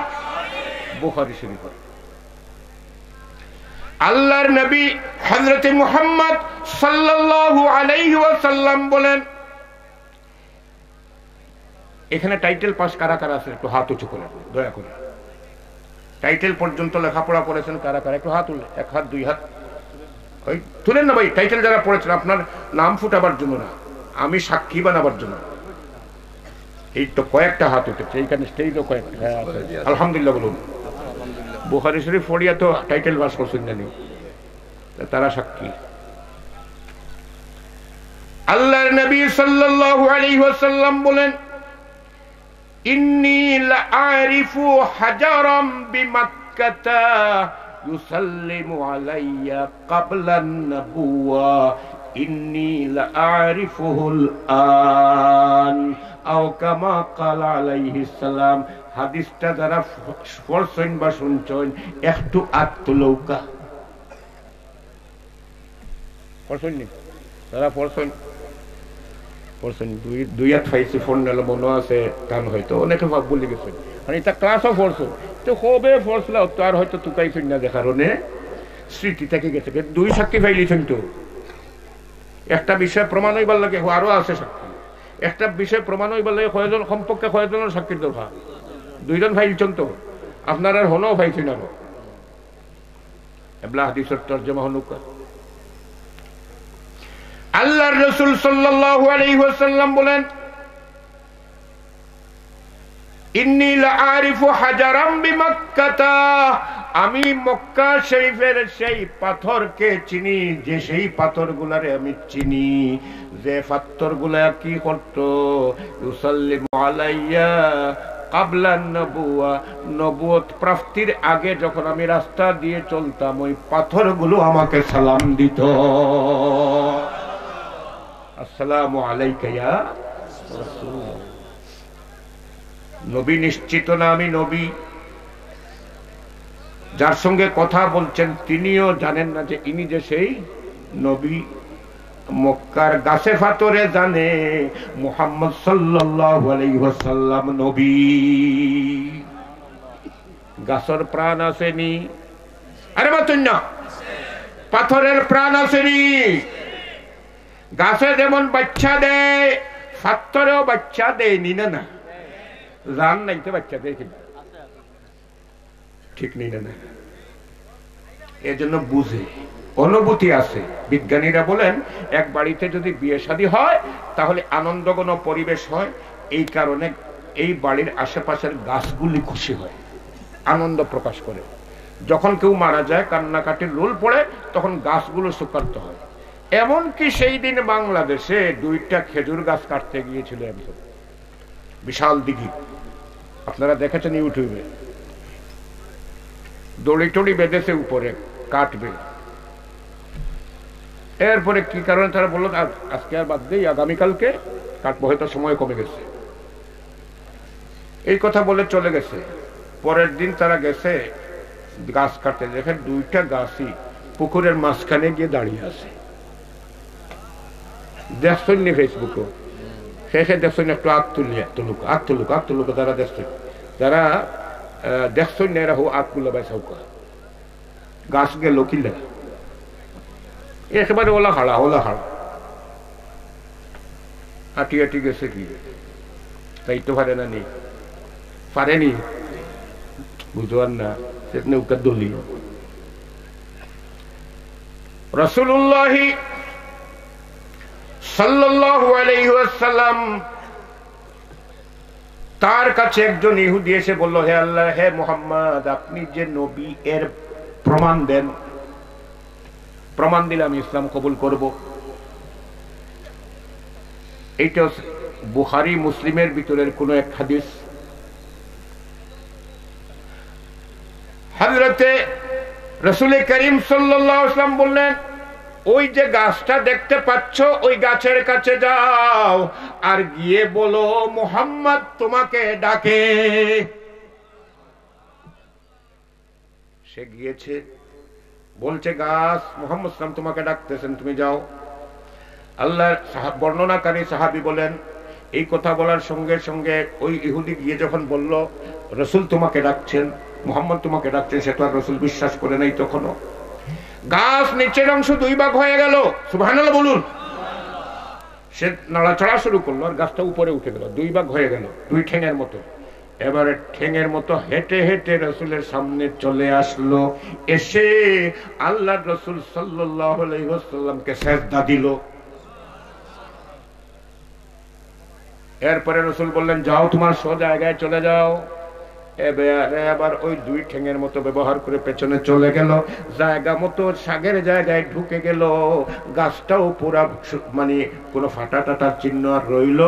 বুখারী শরীফের। আল্লাহর নবী হযরত মুহাম্মদ সাল্লাল্লাহু আলাইহি ওয়াসাল্লাম বলেন, এখানে টাইটেল পাস কারা কারা আছে একটু হাত উঁচু করে দয়া করে। টাইটেল পর্যন্ত লেখাপড়া করেছেন কারা কারা একটু হাত উঠলে, এক হাত দুই হাত, ওই তুলেন না ভাই, টাইটেল যারা পড়েছেন আপনার নাম ফুটাবার জন্য না, আমি সাক্ষী বানাবার জন্য। এই তো কয়েকটা হাত উঠেছে এইখানে, স্টেজও কয়েকটা। আলহামদুলিল্লাহ বলুন। বুখারী শরীফ পড়িয়া তো টাইটেল পাস করছেন জানি, তারা সাক্ষী। আল্লাহর নবী সাল্লাল্লাহু আলাইহি ওয়াসাল্লাম বলেন, ইন্নী লাআরিফু হাজারাম বিমাক্কাতা ইউসাল্লিমু আলাইয়া ক্বাবলান নাবুওয়া ইন্নী লাআরিফুহুল আন আও কামা ক্বালা আলাইহিস সালাম। হাদিসটা যারা পড়ছেন বা শুনছেন একটু আত্মলৌকা পড়ছেন নি, যারা পড়ছেন দুই হাত পাইছি ফোন নিল মনে আছে গান, হয়তো অনেকে ভাব বলে গেছেন, মানে এটা ক্লাসও পড়ছো তো কবে পড়ছিল তো আর হয়তো তুকাইছেন না, দেখার স্মৃতি থেকে গেছে। দুই সাক্ষী পাইলিছেন তো, একটা বিষয় প্রমাণ হইবার লাগে আরো আছে সাক্ষী, একটা বিষয় প্রমাণ হইবার লাগে কয়জন, কমপক্ষে কয়জনের সাক্ষীর দরকার, দুইজন ফাইলছেন তো, আপনার আর হনও ফাইছেন আরো। এবলা হাদিসের তরজমা হনুকা। আল্লাহর রাসূল সাল্লাল্লাহু আলাইহি ওয়াসাল্লাম বলেন, ইন্নী লাআরিফু হাজারাম বিমাক্কাতা, আমি মক্কা শরীফের সেই পাথরকে চিনি, যে সেই পাথরগুলারে আমি চিনি, যে পাথরগুলা কি করত, ইউসাল্লিমু আলাইয়া ক্বাবলান নবুওয়া, নবুয়ত প্রাপ্তির আগে যখন আমি রাস্তা দিয়ে চলতাম ওই পাথরগুলো আমাকে সালাম দিত, আসসালামু আলাইকা ইয়া রাসূলুল্লাহ। নবী নিশ্চিত না আমি নবী, যার সঙ্গে কথা বলছেন তিনিও জানেন না যে ইনি যে সেই নবী। মক্কার গাছে পাথরে জানে মুহাম্মদ সাল্লাল্লাহু আলাইহি ওয়াসাল্লাম নবী। গাছের প্রাণ আসেনি, আরে বাতুন না, পাথরের প্রাণ আসেনি। গাছে যেমন বাচ্চা দেয় পাথরেও বাচ্চা দেয়নি, না না জান নাই তো বাচ্চা দেয় কিনা, ঠিক নেই না, এজন্য বুঝে অনুভূতি আছে। বিজ্ঞানীরা বলেন এক বাড়িতে যদি বিয়ে শাদী হয় তাহলে আনন্দঘন পরিবেশ হয়, এই কারণে এই বাড়ির আশেপাশের গাছগুলি খুশি হয়, আনন্দ প্রকাশ করে। যখন কেউ মারা যায় কান্নাকাটির রোল পড়ে তখন গাছগুলো শোকার্ত হয়। এমনকি সেই দিন বাংলাদেশে 2টা খেজুর গাছ কাটতে গিয়েছিল একজন, বিশাল দিঘি, আপনারা দেখেছেন ইউটিউবে, দড়ি টড়ি বেঁধেছে উপরে কাটবে। এরপরে কি কারণে তারা বললো আজকে আর বাদ দেই, আগামীকালকে কাটবো, হয়তো সময় কমে গেছে, এই কথা বলে চলে গেছে। পরের দিন তারা গেছে গাছ কাটতে, দেখেন 2টা গাছই পুকুরের মাঝখানে গিয়ে দাঁড়িয়ে আছে। দেখছেন নি ফেসবুকে, শেষে দেখছেন একটু আগ তুলুক যারা দেখছেন, যারা দেখছেন না এরা হো আগ তুলে বাই সৌকা গাছ গেল কিলে একেবারে ওলা হাড়া হাঁটি গেছে কি তাই তো পারে না, নেই পারেনি, বুঝবার না, সে নৌকার দলি। রাসূলুল্লাহ সাল্লাল্লাহু আলাইহি ওয়াসাল্লাম তার কাছে একজন ইহুদি এসে বলল, হে আল্লাহ, হে মুহাম্মদ, আপনি যে নবী এর প্রমাণ দেন, প্রমাণ দিলে আমি ইসলাম কবুল করব। এইটা বুখারী মুসলিমের ভিতরের কোন এক হাদিস। হযরতে রাসূল করিম সাল্লাল্লাহু আলাইহি ওয়াসাল্লাম বললেন, ওই যে গাছটা দেখতে পাচ্ছ ওই গাছের কাছে যাও আর গিয়ে বলো মুহাম্মদ তোমাকে ডাকে। সে গিয়েছে, বলছে গাছ মুহাম্মদ সাল্লাল্লাহু আলাইহি ওয়াসাল্লাম তোমাকে ডাকতেছেন, তুমি যাও। আল্লাহর বর্ণনাকারী সাহাবী বলেন, এই কথা বলার সঙ্গে সঙ্গে ওই ইহুদি গিয়ে যখন বলল রাসূল তোমাকে ডাকছেন, মুহাম্মদ তোমাকে ডাকছেন, সে তো আর রাসূল বিশ্বাস করে নাই তখনও। গাছ নিচের অংশ 2 ভাগ হয়ে গেল, সুবহানাল্লাহ বলুন। সে নাড়াচাড়া শুরু করলো আর গাছটা উপরে উঠে গেল, 2 ভাগ হয়ে গেল, 2 ঠ্যাঙের মতো। এবারে ঠেঙের মতো হেঁটে হেঁটে রসুলের সামনে চলে আসলো, এসে আল্লাহ রসুল সাল্লাল্লাহু আলাইহি ওয়াসাল্লামকে সিজদা দিল। এরপরে রসুল বললেন, যাও তোমার জায়গায় চলে যাও। এবার ওই দুই ঠেঙের মতো ব্যবহার করে পেছনে চলে গেল, জায়গা মতো শাগের জায়গায় ঢুকে গেল। গাছটাও পুরা মানে কোনো ফাটা টাটার চিহ্ন আর রইল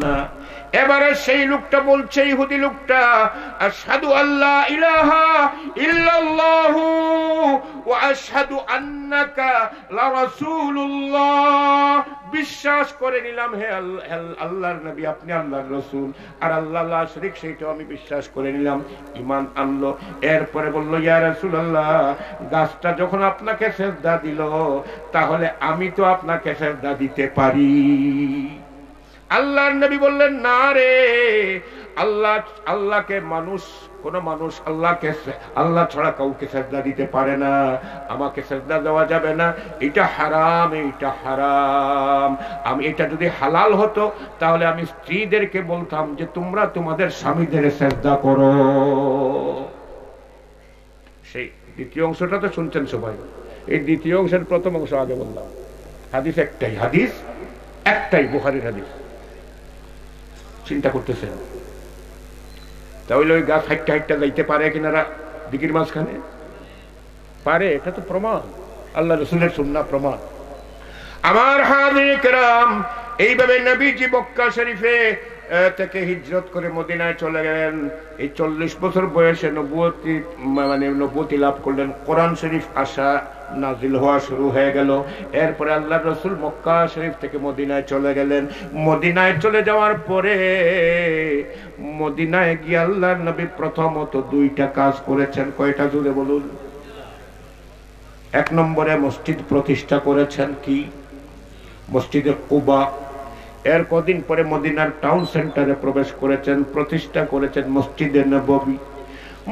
না। এবারে সেই লোকটা বলছে, ইহুদি লোকটা, আশহাদু আল্লা ইলাহা ইল্লাল্লাহু ওয়া আশহাদু আন্নাকা লা রাসূলুল্লাহ, বিশ্বাস করে নিলাম হে আল্লাহর নবী আপনি আল্লাহর রাসূল, আর আল্লাহ লা শরীক সেইটাও আমি বিশ্বাস করে নিলাম। ঈমান আনলো। এরপরে বলল, ইয়া রাসূলুল্লাহ, গাছটা যখন আপনাকে সিজদা দিল, তাহলে আমি তো আপনাকে সিজদা দিতে পারি। আল্লাহর নবী বললেন, না রে, আল্লাহকে কোন মানুষ আল্লাহ ছাড়া কাউকে সিজদা দিতে পারে না, আমাকে সিজদা দেওয়া যাবে না, এটা হারাম, এটা হারাম। আমি এটা যদি হালাল হতো তাহলে আমি স্ত্রীদেরকে বলতাম যে তোমরা তোমাদের স্বামীদের সিজদা করো। সেই দ্বিতীয় অংশটা তো শুনছেন সবাই। এই দ্বিতীয় অংশের প্রথম অংশ আগে বললাম। হাদিস একটাই বুখারীর হাদিস। চিন্তা করতেছেন তাহলে ওই গাছ হাইটটা যাইতে পারে কিনারা দিঘির মাঝখানে? পারে, এটা তো প্রমাণ, আল্লাহ রাসূলের সুন্নাহ প্রমাণ। আমার হাজির কেরাম, এইভাবে নবীজি মক্কা শরীফে থেকে হিজরত করে মদিনায় চলে গেলেন। এই 40 বছর বয়সে নবুয়তি লাভ করলেন। কোরআন শরীফ আসা নাজিল হওয়া শুরু হয়ে গেল। এরপরে আল্লাহ রাসূল মক্কা শরীফ থেকে মদিনায় চলে গেলেন। মদিনায় চলে যাওয়ার পরে মদিনায় গিয়ে আল্লাহর নবী প্রথমত দুইটা কাজ করেছেন। কয়টা জুড়ে বলুন? এক নম্বরে মসজিদ প্রতিষ্ঠা করেছেন। কি? মসজিদে কুবা। এর কদিন পরে মদিনার টাউন সেন্টারে প্রবেশ করেছেন, প্রতিষ্ঠা করেছেন মসজিদে নববী।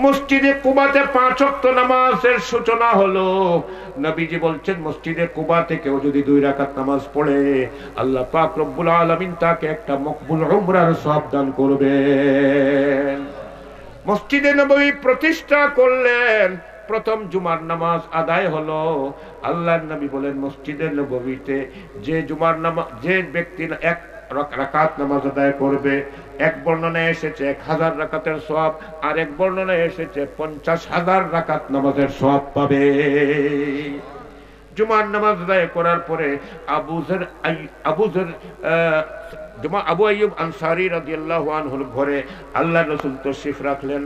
মসজিদে কুবাতে 5 ওয়াক্ত নামাজের সূচনা হলো। নবীজি বলছেন, মসজিদে কুবাতে কেউ যদি 2 রাকাত নামাজ পড়ে, আল্লাহ পাক রব্বুল আলামিন তাকে একটা মকবুল উমরার সওয়াব দান করবেন। মসজিদে নববী প্রতিষ্ঠা করলেন। প্রথম জুমার নামাজ আদায় হলো। আল্লাহর নবী বলেন, মসজিদে নববীতে যে ব্যক্তি 1 রাকাত নামাজ আদায় করবে, এক বর্ণনায় এসেছে 1000 রাকাতের সওয়াব, আর এক বর্ণনায় এসেছে 50,000 রাকাত নামাজের সওয়াব পাবে। জুমার নামাজ আদায় করার পরে আবু আইয়ুব আনসারী রাদিয়াল্লাহু আনহুর ঘরে আল্লাহর রাসূল তশরিফ রাখলেন।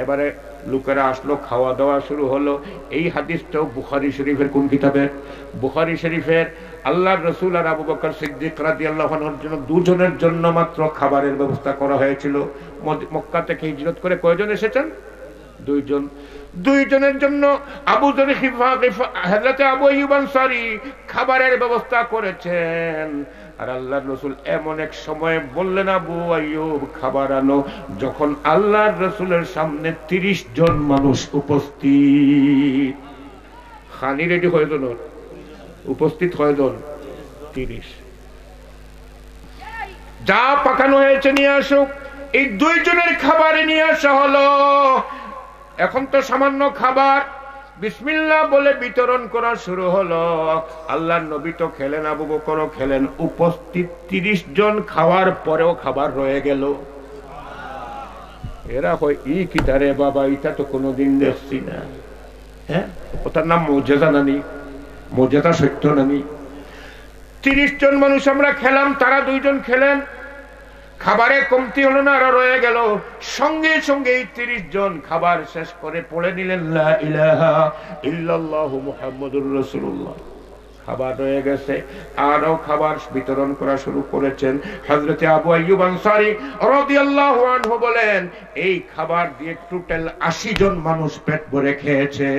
এবারে লোকেরা আসলো, খাওয়া দাওয়া শুরু হলো। এই হাদিসটাও বুখারী শরীফের কোন কিতাবে? বুখারী শরীফের। আল্লাহর রাসূল আর আবু বকর সিদ্দিক রাদিয়াল্লাহু আনহুর জন্য দুজনের জন্য মাত্র খাবারের ব্যবস্থা করা হয়েছিল। মক্কা থেকে হিজরত করে কয়জন এসেছেন? 2 জন। 2 জনের জন্য হযরত আবু আইয়ুব আনসারী খাবারের ব্যবস্থা করেছেন। আর আল্লাহর রাসূল এমন এক সময় বললেন, আবু আইয়ুব খাবার আনো, যখন আল্লাহর রাসূলের সামনে 30 জন মানুষ উপস্থিত। খানি রেডি হয়ে গেল, উপস্থিত হয়ে গেল 30। যা পাকানো হয়েছে নিয়ে আসো। এই 2 জনের খাবারে নিয়ে আসা হলো। এখন তো সামান্য খাবার, বিসমিল্লাহ বলে বিতরণ করা শুরু হলো। আল্লাহর নবী তো খেলেন, আবু বকরও খেলেন। উপস্থিত 30 জন খাওয়ার পরেও খাবার রয়ে গেল। এরা হয় ই কিতারে বাবা, এটা তো কোনোদিন দেখছি না। হ্যাঁ, ওটার নাম মুজিজা নানি, মুজিজা সত্য নানি। 30 জন মানুষ আমরা খেলাম, তারা 2 জন খেলেন। খাবারে কমতি হলো না, আরো রয়ে গেল। সঙ্গে সঙ্গে 30 জন খাবার শেষ করে পড়ে নিলেন লা ইলাহা ইল্লাল্লাহু মুহাম্মাদুর রাসূলুল্লাহ। খাবার রয়ে গেছে, আরো খাবার বিতরণ করা শুরু করেছেন। হযরত আবু আইয়ুব আনসারী রাদিয়াল্লাহু আনহু বলেন, এই খাবার দিয়ে টোটাল 80 জন মানুষ পেট ভরে খেয়েছে।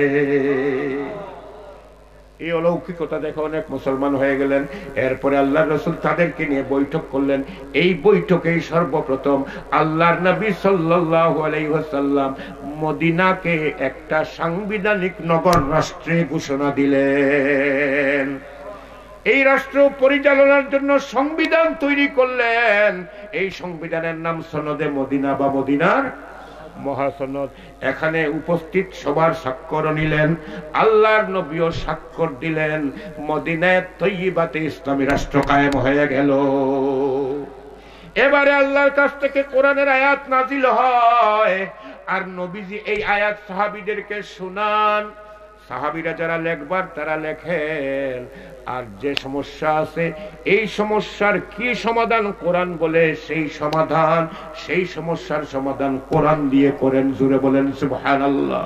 এই অলৌকিকতা দেখে অনেক মুসলমান হয়ে গেলেন। এরপরে আল্লাহর রাসূল তাদেরকে নিয়ে বৈঠক করলেন। এই বৈঠকেই সর্বপ্রথম আল্লাহর নবী সাল্লাল্লাহু আলাইহি ওয়াসাল্লাম মদিনাকে একটা সাংবিধানিক নগর রাষ্ট্রে ঘোষণা দিলেন। এই রাষ্ট্র পরিচালনার জন্য সংবিধান তৈরি করলেন। এই সংবিধানের নাম সনদে মদিনা বা মদিনার মহাসনদ। এখানে উপস্থিত সবার স্বাক্ষর নিলেন, আল্লাহর নবীও স্বাক্ষর দিলেন। মদিনায় তৈয়বাতে ইসলামী রাষ্ট্র কায়েম হয়ে গেল। এবারে আল্লাহর কাছ থেকে কোরআনের আয়াত নাজিল হয়, আর নবীজি এই আয়াত সাহাবীদেরকে শোনান। সাহাবীরা যারা লেখবার তারা লেখেন, আর যে সমস্যা আছে এই সমস্যার কি সমাধান কোরআন বলে সেই সমাধান, সেই সমস্যার সমাধান কোরআন দিয়ে করেন। জোরে বলেন সুবহানাল্লাহ।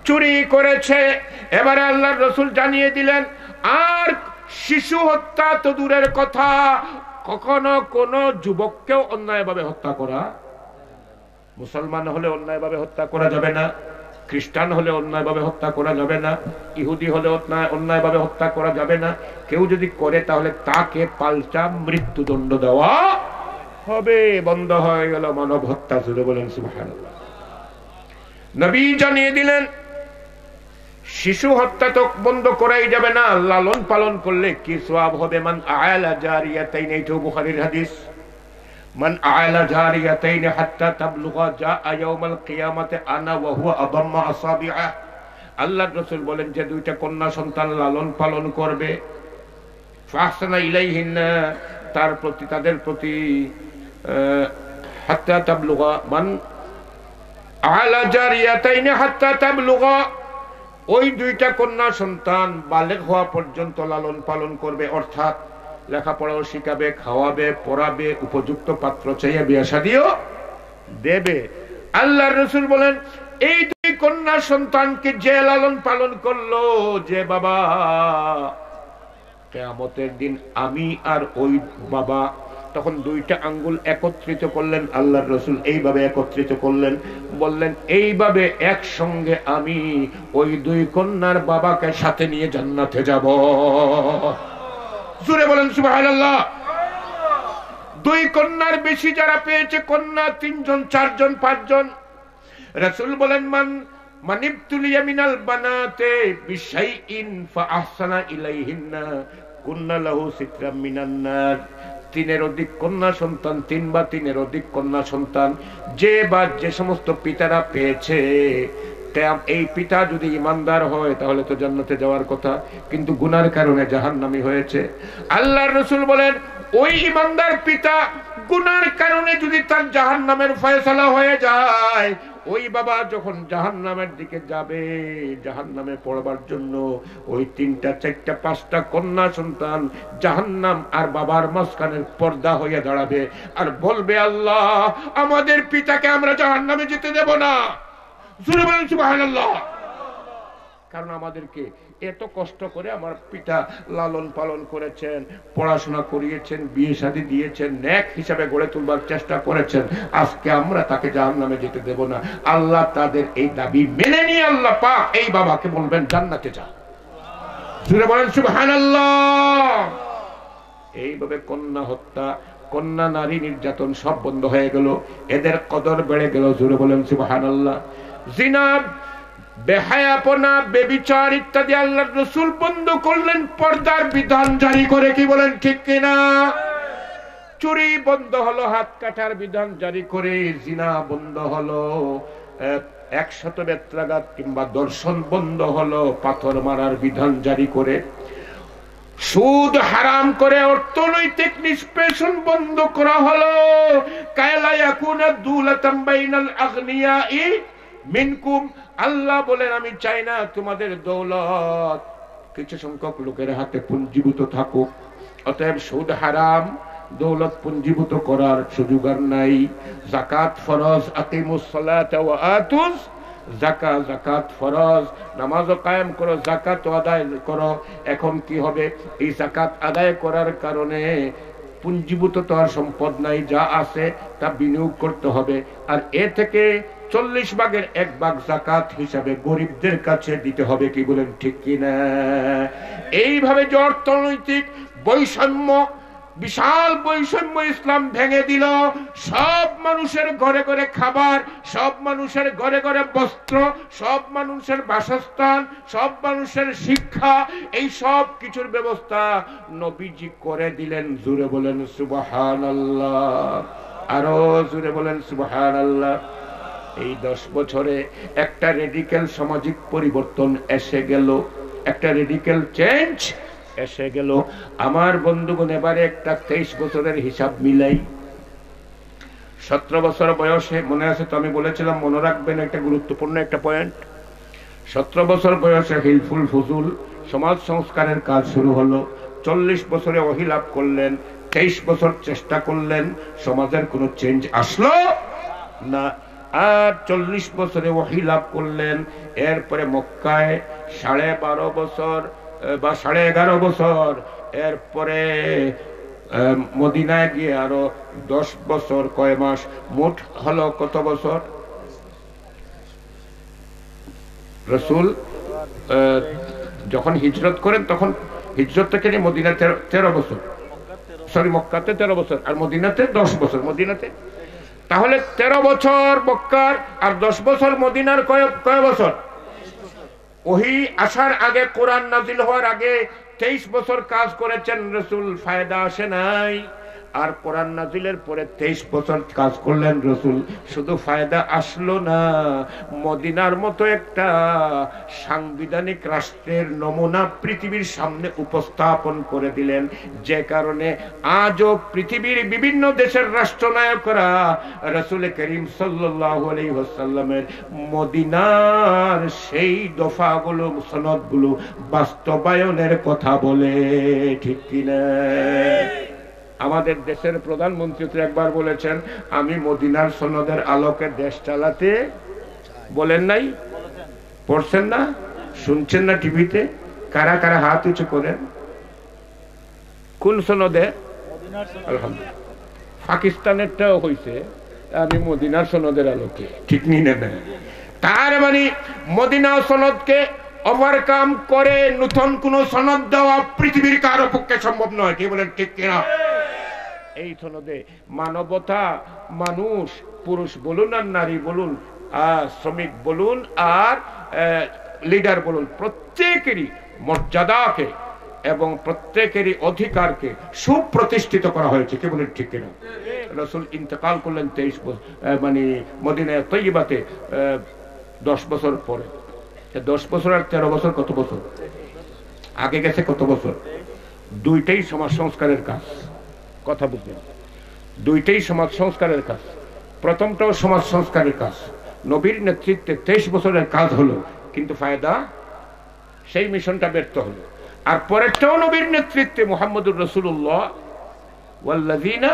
চুরি করেছে, এবারে আল্লাহর রাসূল জানিয়ে দিলেন, আর শিশু হত্যা তো দূরের কথা, কখনো কোন যুবককেও অন্যায়ভাবে হত্যা করা, মুসলমান হলে অন্যায়ভাবে হত্যা করা যাবে না, খ্রিস্টান হলে অন্যায়ভাবে হত্যা করা যাবে না, ইহুদি হলে অন্যায়ভাবে হত্যা করা যাবে না। কেউ যদি করে তাহলে তাকে পাল্টা মৃত্যুদণ্ড দেওয়া হবে। বন্ধ হয়ে গেল মানব হত্যা। জুড়ে বলেন সুবহানাল্লাহ। নবী জানিয়ে দিলেন শিশু হত্যা তো বন্ধ করাই যাবে না, লালন পালন করলে কি সওয়াব হবে। মান আ'লা জারিয়াতাইন, এইটাও বুখারীর হাদিস। মান আ'লা জারিয়াতাইন হাত্তা তাবলুগা জাআ ইয়াউমাল কিয়ামাতি আনা ওয়া হুয়া আদাম্মা আসাবিআ। আল্লাহর রাসূল বলেন যে দুইটা কন্যা সন্তান লালন পালন করবে, ফাহসানা ইলাইহিন্না, তার প্রতি তাদের প্রতি হাত্তা তাবলুগা, মান আ'লা জারিয়াতাইন হাত্তা তাবলুগা, ওই দুইটা কন্যা সন্তান বালেগ হওয়া পর্যন্ত লালন পালন করবে, অর্থাৎ লেখাপড়াও শিখাবে, খাওয়াবে, পড়াবে, উপযুক্ত পাত্র চাইয়ে বিয়ে শাদিও দেবে। আল্লাহর রাসূল বলেন এই দুই কন্যা সন্তানকে যে লালন পালন করলো, যে বাবা, কিয়ামতের দিন আমি আর ওই বাবা, তখন দুইটা আঙ্গুল একত্রিত করলেন আল্লাহর রাসূল, এইভাবে একত্রিত করলেন, বললেন এইভাবে একসঙ্গে আমি ওই দুই কন্যার বাবাকে সাথে নিয়ে জান্নাতে যাব। জোরে বলেন সুবহানাল্লাহ। দুই কন্যার বেশি যারা পেয়েছে, কন্যা 3 জন 4 জন 5 জন, রাসূল বলেন মানিবতুলিয়া মিনাল বানাতে বিশাইইন ফাআহসানা ইলাইহিন্না কুন্না লাহু সিতরাম মিনান নার। 3-এর অধিক কন্যা সন্তান, 3 বা 3-এর অধিক কন্যা সন্তান যে বা যে সমস্ত পিতারা পেয়েছে, এই পিতা যদি ইমানদার হয় তাহলে তো জান্নাতে যাওয়ার কথা, কিন্তু গুনার কারণে জাহান্নামী হয়েছে। আল্লাহর রাসূল বলেন ওই ইমানদার পিতা গুনার কারণে যদি তার জাহান্নামের ফয়সালা হয়ে যায়, ওই বাবা যখন জাহান্নামের দিকে যাবে, জাহান্নামে পড়বার জন্য, ওই 3টা 4টা 5টা কন্যা সন্তান জাহান্নাম আর বাবার মাঝখানের পর্দা হয়ে দাঁড়াবে আর বলবে, আল্লাহ আমাদের পিতাকে আমরা জাহান্নামে যেতে দেব না। জোরে বলেন সুবহানাল্লাহ। কারণ আমাদেরকে এত কষ্ট করে আমার পিতা লালন পালন করেছেন, পড়াশোনা করিয়েছেন, বিয়ে শাদী দিয়েছেন, নেক হিসাবে গড়ে তুলবার চেষ্টা করেছেন, আজকে আমরা তাকে জাহান্নামে যেতে দেব না। আল্লাহ তাদের এই দাবি মেনে নিয়ে আল্লাহ পাক এই বাবাকে বলবেন জান্নাতে যা। জোরে বলেন সুবহানাল্লাহ। এইভাবে কন্যা হত্যা, কন্যা নারী নির্যাতন সব বন্ধ হয়ে গেল, এদের কদর বেড়ে গেল। জোরে বলেন সুবহানাল্লাহ। জিনা, বেহায়াপনা, বেবিচার ইত্যাদি আল্লাহর রাসূল বন্ধ করলেন, পর্দার বিধান জারি করে। কি বলেন ঠিক কিনা? চুরি বন্ধ হলো, হাত কাটার বিধান জারি করে। জিনা বন্ধ হলো, 100 বেত্রাঘাত কিংবা দর্শন বন্ধ হলো, পাথর মারার বিধান জারি করে। সুদ হারাম করে অর্থনৈতিক নিষ্পেষণ বন্ধ করা হলো। কায়লা ইয়াকুনা দুলাতাম বাইনাল আগনিয়াই মিনকুম, আল্লাহ বলেন আমি চাই না তোমাদের দৌলত কিছু সংখ্যক লোকের হাতে পুঞ্জীভূত থাকুক। অতএব সুদ হারাম, দৌলত পুঞ্জীভূত করার সুযোগ আর নাই। যাকাত ফরজ, আকিমুস সালাতা ওয়া আতুজ যাকাত, যাকাত ফরজ, নামাজও কায়েম করো, যাকাত আদায় করো। এখন কি হবে? এই যাকাত আদায় করার কারণে পুঞ্জীভূত তো আর সম্পদ নাই, যা আছে তা বিনিয়োগ করতে হবে, আর এ থেকে 40 ভাগের 1 ভাগ যাকাত হিসাবে গরিবদের কাছে দিতে হবে। কি বলেন ঠিক কিনা? এইভাবে যে অর্থনৈতিক বৈষম্য বিশাল বৈষম্য ইসলাম ভেঙে দিল। সব মানুষের ঘরে ঘরে খাবার, সব মানুষের ঘরে ঘরে বস্ত্র, সব মানুষের বাসস্থান, সব মানুষের শিক্ষা, এই সব কিছুর ব্যবস্থা নবীজি করে দিলেন। জোরে বলেন সুবহানাল্লাহ, আরো জোরে বলেন সুবহানাল্লাহ। এই 10 বছরে একটা রেডিক্যাল সামাজিক পরিবর্তন এসে গেল, একটা রেডিক্যাল চেঞ্জ এসে গেল। আমার বন্ধুগণ, এবারে একটা 23 বছরের হিসাব মিলাই। 17 বছর বয়সে, মনে আছে তো আমি বলেছিলাম, মনে রাখবেন একটা গুরুত্বপূর্ণ একটা পয়েন্ট। 17 বছর বয়সে হিলফুল ফুজুল সমাজ সংস্কারের কাজ শুরু হলো। 40 বছরে ওহী লাভ করলেন, 23 বছর চেষ্টা করলেন, সমাজের কোনো চেঞ্জ আসলো না। আর 40 বছরে ওহী লাভ করলেন, এরপরে মক্কায় 12.5 বছর বা 11.5 বছর, এরপরে মদিনায় গিয়ে আরো 10 বছর, কয় মাস, মোট হলো কত বছর? রাসূল যখন হিজরত করেন তখন হিজরত থেকে নিয়ে মদিনাতে 13 বছর, সরি মক্কাতে 13 বছর আর মদিনাতে 10 বছর। মদিনাতে তাহলে 13 বছর মক্কার আর 10 বছর মদিনার, কয় বছর? ওহী আসার আগে, কোরআন নাজিল হওয়ার আগে 23 বছর কাজ করেছেন রাসূল, ফায়দা আসে নাই। আর কোরআন নাজিলের পরে 23 বছর কাজ করলেন রাসূল, শুধু ফায়দা আসলো না, মদিনার মতো একটা সাংবিধানিক রাষ্ট্রের নমুনা পৃথিবীর সামনে উপস্থাপন করে দিলেন। যে কারণে আজও পৃথিবীর বিভিন্ন দেশের রাষ্ট্রনায়করা রাসূল করিম সাল্লাল্লাহু আলাইহি ওয়াসাল্লামের মদিনার সেই দফাগুলো, সনদগুলো বাস্তবায়নের কথা বলে, ঠিক কিনা? আমাদের দেশের প্রধানমন্ত্রী তো একবার বলেছেন, আমি মদিনার সনদের আলোকে দেশ চালাতে, বলেন নাই? পড়ছেন না? শুনছেন না টিভিতে? কারা কারা হাত উঁচু করেন? কোন সনদে? আলহামদুলিল্লাহ। পাকিস্তানেরটাও হয়েছে আমি মদিনার সনদের আলোকে, ঠিক নিয়ে নেন। তার মানে মদিনা সনদকে ওভারকাম করে নতুন কোন সনদ দেওয়া পৃথিবীর কারো পক্ষে সম্ভব নয়, কি বলেন ঠিক কিনা? এই সনদে মানবতা, মানুষ, পুরুষ বলুন আর নারী বলুন, শ্রমিক বলুন আর লিডার বলুন, প্রত্যেকেরই মর্যাদাকে এবং প্রত্যেকেরই অধিকারকে সুপ্রতিষ্ঠিত করা হয়েছে, কি বলেন ঠিক কিনা? রাসূল ইন্তেকাল করলেন 23 বছর, মানে মদিনায়ে তৈয়বাতে 10 বছর পরে। 10 বছর আর 13 বছর কত বছর আগে গেছে? কত বছর? দুইটাই সমাজ সংস্কারের কাজ, কথা বুঝলেন? দুইটাই সমাজ সংস্কারের কাজ। প্রথমটাও সমাজ সংস্কারের কাজ, নবীর নেতৃত্বে 23 বছরের কাজ হলো, কিন্তু ফায়দা, সেই মিশনটা ব্যর্থ হলো। আর পরেরটাও নবীর নেতৃত্বে, মুহাম্মদুর রাসূলুল্লাহ ওয়াল্লাযিনা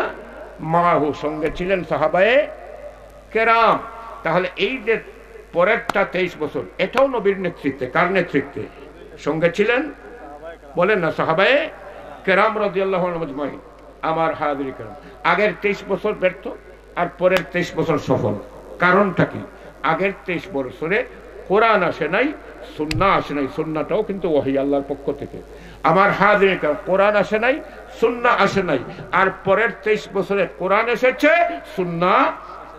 মাআহু, সঙ্গে ছিলেন সাহাবায়ে কেরাম। তাহলে এই যে পরেরটা 23 বছর, এটাও নবীর নেতৃত্বে। কার নেতৃত্বে? সঙ্গে ছিলেন, বলেন না, সাহাবায়ে কেরাম রাদিয়াল্লাহু আনহুম আজমাইন। আমার হাজির কেরাম, আগের 23 বছর ব্যর্থ আর পরের 23 বছর সফল। কারণটা কি? আগের 23 বছরে কোরআন আসে নাই, সুন্নাহ আসে নাই, সুন্নাহটাও কিন্তু ওহী আল্লাহর পক্ষ থেকে। আমার হাজির কেরাম, কোরআন আসে নাই, সুন্নাহ আসে নাই, আর পরের 23 বছরে কোরআন এসেছে, সুন্নাহ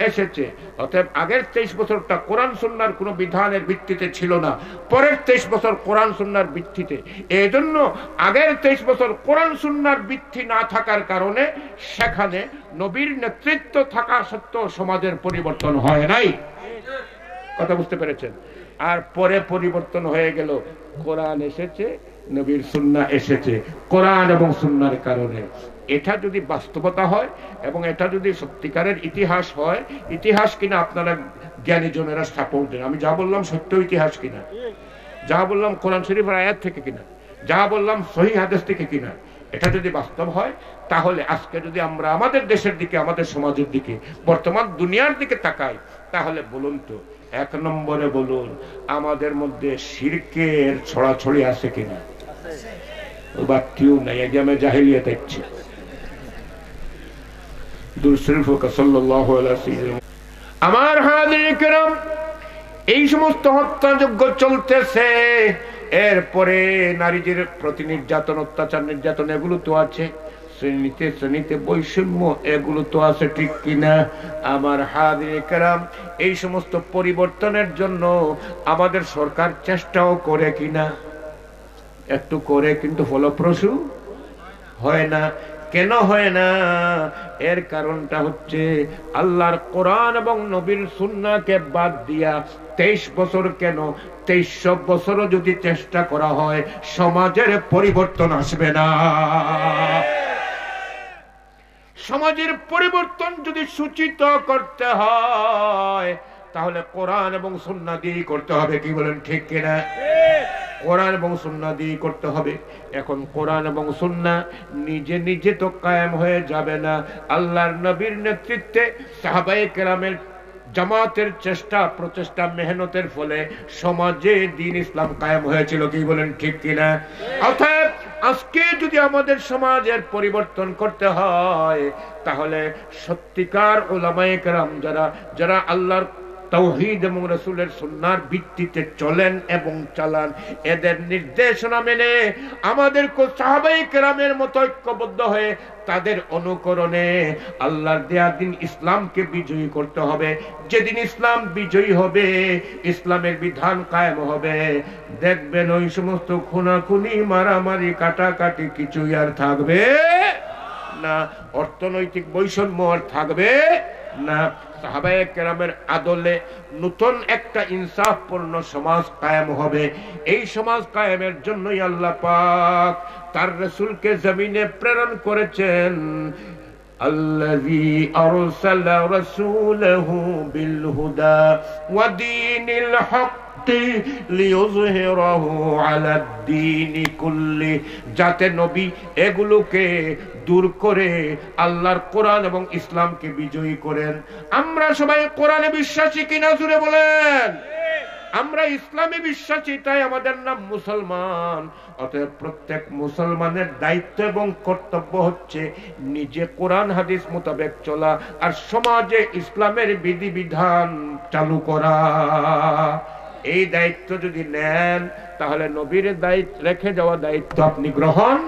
এসেছে। অতএব আগের 23 বছরটা কোরআন সুন্নাহর কোনো বিধানের ভিত্তিতে ছিল না, পরের 23 বছর কোরআন সুন্নাহর ভিত্তিতে। এই জন্য আগের 23 বছর কোরআন সুন্নাহর ভিত্তি না থাকার কারণে সেখানে নবীর নেতৃত্ব থাকা সত্ত্বেও সমাজের পরিবর্তন হয় নাই, কথা বুঝতে পেরেছেন? আর পরে পরিবর্তন হয়ে গেল, কোরআন এসেছে, নবীর সুন্নাহ এসেছে, কোরআন এবং সুন্নাহর কারণে। এটা যদি বাস্তবতা হয় এবং এটা যদি সত্যিকারের ইতিহাস হয়, ইতিহাস কিনা আপনারা জ্ঞানী জনেরা সাপোর্ট দেন। আমি যা বললাম সত্য ইতিহাস কিনা, যা বললাম কোরআন শরীফের আয়াত থেকে কিনা, যা বললাম সহিহ হাদিস থেকে কিনা, এটা যদি বাস্তব হয়, তাহলে আজকে যদি আমরা আমাদের দেশের দিকে, আমাদের সমাজের দিকে, বর্তমান দুনিয়ার দিকে তাকাই, তাহলে বলুন তো, 1 নম্বরে বলুন, আমাদের মধ্যে শিরকের ছড়াছড়ি আছে কিনা? বাকিও নাই, একদমে জাহেলিয়াত আছে। আমার হাজির কেরাম, এই সমস্ত হত্যাযজ্ঞ চলতেছে। এরপরে নারীদের প্রতি নির্যাতন, অত্যাচার, নির্যাতন এগুলো তো আছে। শ্রেণীতে শ্রেণীতে বৈষম্য, এগুলো তো আছে, ঠিক কিনা আমার হাজিরে কেরাম? এই সমস্ত পরিবর্তনের জন্য আমাদের সরকার চেষ্টাও করে কিনা? একটু করে, কিন্তু ফলপ্রসূ হয় না। কেন হয় না? এর কারণটা হচ্ছে আল্লাহর কোরআন এবং নবীর সুন্নাহকে বাদ দিয়া 23 বছর কেন 2300 বছরও যদি চেষ্টা করা হয়, সমাজের পরিবর্তন আসবে না। সমাজের পরিবর্তন যদি সূচিত করতে হয়, তাহলে কোরআন এবং সুন্নাহ দিয়ে করতে হবে। কি বলেন, ঠিক কিনা? কোরআন এবং সুন্নাহ দিয়ে করতে হবে। এখন কোরআন এবং সুন্নাহ নিজে নিজে তো কায়েম হয়ে যাবে না। আল্লাহর নবীর নেতৃত্বে সাহাবায়ে কেরামের জামাতের চেষ্টা, প্রচেষ্টা, মেহনতের ফলে সমাজে দ্বীন ইসলাম কায়েম হয়েছিল। কি বলেন, ঠিক কিনা? অতএব আজকে যদি আমাদের সমাজের পরিবর্তন করতে হয়, তাহলে সত্যিকার উলামায়ে কেরাম যারা আল্লাহর তাওহীদ এবং রাসূলের সুন্নাহর ভিত্তিতে চলেন এবং চালান, এদের নির্দেশনা মেনে আমাদের সাহাবায়ে কেরামের মতো ঐক্যবদ্ধ হয়ে তাদের অনুকরণে আল্লাহর দেয়া দিন ইসলামকে বিজয়ী করতে হবে। যেদিন ইসলাম বিজয়ী হবে, ইসলামের বিধান কায়েম হবে, দেখবেন ওই সমস্ত খুনাখুনি, মারামারি, কাটাকাটি কিছুই আর থাকবে না। অর্থনৈতিক বৈষম্য আর থাকবে না। সাহাবায়ে কেরামের আদলে নতুন একটা ইনসাফপূর্ণ সমাজ কায়েম হবে। এই সমাজ কায়েমের জন্যই আল্লাহ পাক তার রাসূলকে জমিনে প্রেরণ করেছেন। আল্লাযী আরসালা রাসূলাহু বিল হুদা ওয়া দীনিল হক লিইয়ুযহিরাহু আলাদ দীনি কুল্লি, যাতে নবী এগুলোকে দূর করে আল্লাহর কোরআন এবং ইসলামকে বিজয়ী করেন। আমরা সবাই কোরআনে বিশ্বাসী কিনা? জুড়ে বলেন। আমরা ইসলামে বিশ্বাসী, তাই আমাদের নাম মুসলমান। অতএব প্রত্যেক মুসলমানের দায়িত্ব এবং কর্তব্য হচ্ছে নিজে কোরআন হাদিস মোতাবেক চলা আর সমাজে ইসলামের বিধিবিধান চালু করা। এই দায়িত্ব যদি নেন, তাহলে নবীর দায়িত্ব রেখে যাওয়া দায়িত্ব আপনি গ্রহণ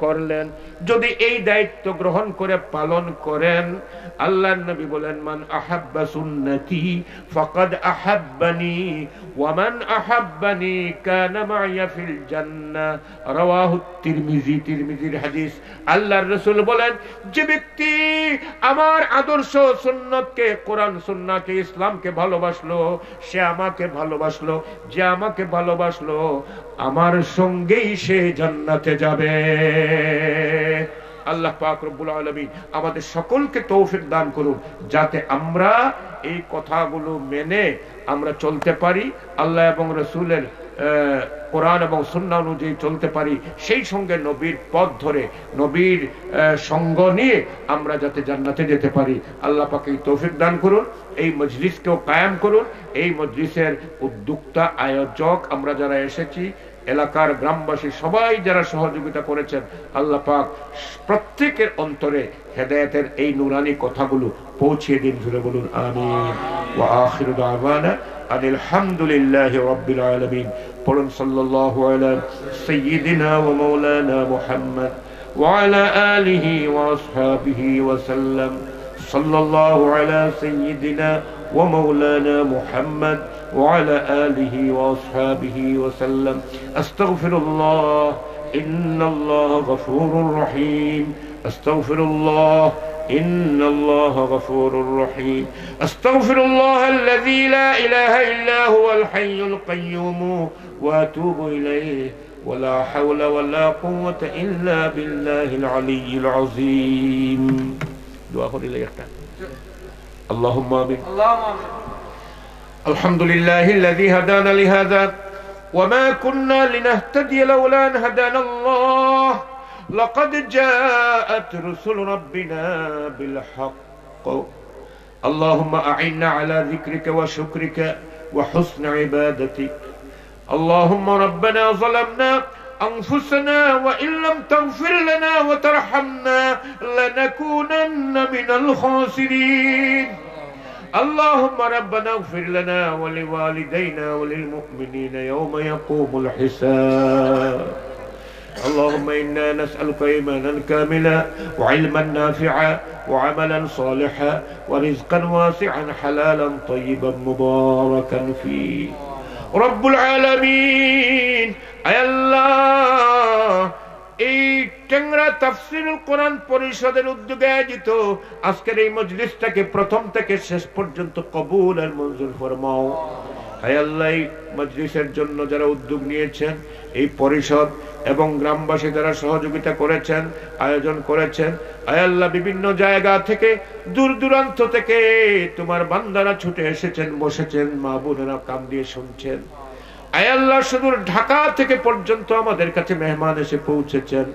করলেন। যদি এই দায়িত্ব গ্রহণ করে পালন করেন, আল্লাহর নবী বলেন, মান আহাব্বা সুন্নতি ফাকাদ আহাব্বানি ওয়া মান আহাব্বানি কানা মাইয়া ফিল জান্নাহ, রাওয়াহু তিরমিজি। তিরমিজির হাদিস। আল্লাহর রাসূল বলেন, যে ব্যক্তি আমার আদর্শ সুন্নতকে, কোরআন সুন্নাহকে, ইসলামকে ভালোবাসলো, সে আমাকে ভালোবাসলো। যে আমাকে ভালোবাসলো, আমার সঙ্গেই সে জান্নাতে যাবে। আল্লাহ পাক রব্বুল আলামিন আমাদের সকলকে তৌফিক দান করুন, যাতে আমরা এই কথাগুলো মেনে আমরা চলতে পারি, আল্লাহ এবং রাসূলের কোরআন এবং সুন্নাহ অনুযায়ী চলতে পারি, সেই সঙ্গে নবীর পথ ধরে, নবীর সঙ্গ নিয়ে আমরা যাতে জান্নাতে যেতে পারি। আল্লাহ পাক এই তৌফিক দান করুন। এই মজলিসকেও কায়েম করুন। এই মজলিসের উদ্যোক্তা, আয়োজক, আমরা যারা এসেছি, এলাকার গ্রামবাসী সবাই যারা সহযোগিতা করেছেন, আল্লাহ পাক প্রত্যেকের অন্তরে হেদায়েতের এই নুরানি কথাগুলো পৌঁছিয়ে দিন। জুড়ে বলুন আমিন। ওয়া আখিরু দাওয়ানা আনিল হামদুলিল্লাহি রাব্বিল আলামিন। পড়ুন সাল্লাল্লাহু আলা সাইয়্যিদিনা ওয়া মাওলানা মুহাম্মদ ওয়া আলা আলিহি ওয়া আসহাবিহি ওয়া সাল্লাম। সাল্লাল্লাহু আলা সাইয়্যিদিনা ওয়া মাওলানা মুহাম্মদ وعلى آله وأصحابه وسلم. أستغفر الله إن الله غفور رحيم. أستغفر الله إن الله غفور رحيم. أستغفر الله الذي لا إله إلا هو الحي القيوم وأتوب إليه ولا حول ولا قوة إلا بالله العلي العظيم. دعاء إليك. اللهم آمين. اللهم آمين. الحمد لله الذي هدانا لهذا وما كنا لنهتدي لولا أن هدانا الله لقد جاءت رسل ربنا بالحق. اللهم أعنا على ذكرك وشكرك وحسن عبادتك. اللهم ربنا ظلمنا أنفسنا وإن لم تغفر لنا وترحمنا لنكونن من الخاسرين. اللهم ربنا اغفر لنا ولوالدينا وللمؤمنين يوم يقوم الحساب. اللهم إنا نسألك إيمانا كاملا وعلما نافعا وعملا صالحا ورزقا واسعا حلالا طيبا مباركا فيه رب العالمين أي الله এই টেংরা তাফসীরুল কোরআন পরিষদের উদ্যোগে আয়োজিত আজকের এই মজলিসটাকে প্রথম থেকে শেষ পর্যন্ত কবুল আর মঞ্জুর ফরমাও। হে আল্লাহ, এই মজলিসের জন্য যারা উদ্যোগ নিয়েছেন, এই পরিষদ এবং গ্রামবাসী যারা সহযোগিতা করেছেন, আয়োজন করেছেন, হে আল্লাহ, বিভিন্ন জায়গা থেকে দূর দূরান্ত থেকে তোমার বান্দারা ছুটে এসেছেন, বসেছেন, মা বোনেরা কান দিয়ে শুনছেন। আয় আল্লাহ, সুদূর ঢাকা থেকে পর্যন্ত আমাদের কাছে মেহমান এসে পৌঁছেছেন।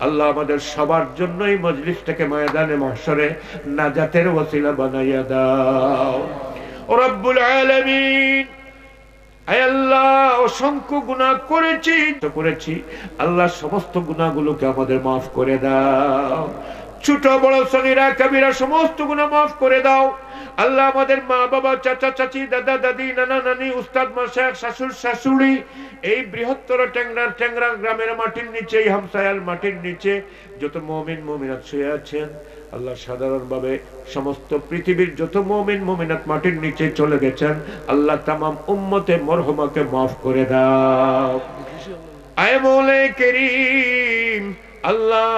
আল্লাহ, আমাদের সবার জন্য এই মজলিসটাকে ময়দানে মাহশরে নাজাতের ওসিলা বানাইয়া দাও রব্বুল আলামিন। আয় আল্লাহ, অসংখ্য গুনাহ করেছি আল্লাহ, সমস্ত গুনাহগুলোকে আমাদের মাফ করে দাও। ছোট বড় সগীরা কবিরা সমস্ত গুনাহ মাফ করে দাও আল্লাহ। আমাদের মা বাবা, চাচা চাচি, দাদা দাদি, নানা নানি, উস্তাদ মাশায়েখ, শাশুড় শাশুড়ি, এই বৃহত্তর টেংরা গ্রামের মাটির নিচে, এই হামসায়ার মাটির নিচে যত মুমিন মুমিনাত শুয়ে আছেন আল্লাহ, সাধারণভাবে সমস্ত পৃথিবীর যত মুমিন মুমিনাত মাটির নিচে চলে গেছেন আল্লাহ, তামাম উম্মতে মরহুমাকে মাফ করে দাও। আয় মৌলা করিম আল্লাহ,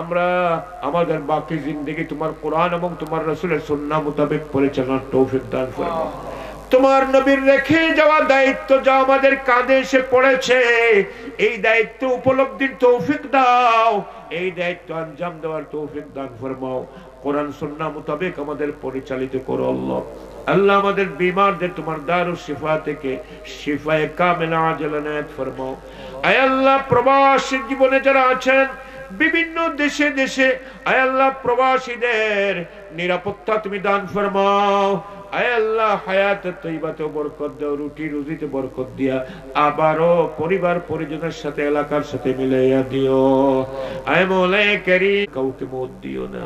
আমরা আমাদের বাকি জিন্দেগি তোমার কোরআন এবং তোমার রাসূলের সুন্নাহ মোতাবেক পরিচালনার তৌফিক দান ফরমাও। তোমার নবীর রেখে যাওয়া দায়িত্ব যা আমাদের কাঁধে এসে পড়েছে, এই দায়িত্ব উপলব্ধির তৌফিক দাও, এই দায়িত্ব আঞ্জাম দেওয়ার তৌফিক দান ফরমাও। কোরআন সুন্নাহ মোতাবেক আমাদের পরিচালিত করো আল্লাহ। আল্লাহ, আমাদের বিমারদের তোমার দারুস শিফা থেকে শিফায়ে কামিলা আজলা নায়াত ফরমাও। আয় আল্লাহ, প্রবাসী জীবনে যারা আছেন বিভিন্ন দেশে দেশে, আয় আল্লাহ, প্রবাসীদের নিরাপত্তা তুমি দান ফরমাও। আয় আল্লাহ, হায়াতে তৈবাতে বরকত দাও, রুটি রুজিতে বরকত দিয়া আবারও পরিবার পরিজনের সাথে এলাকার সাথে মিলাইয়া দিও। আয় মৌলা কারীম, কাউকে মত দিও না।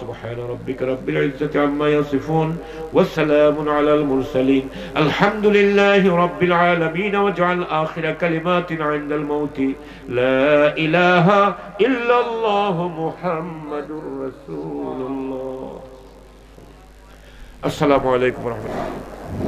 سبحان ربك رب العزة عما يصفون والسلام على المرسلين الحمد لله رب العالمين واجعل آخر كلماتنا عند الموت لا إله إلا الله محمد رسول الله. السلام عليكم ورحمة الله.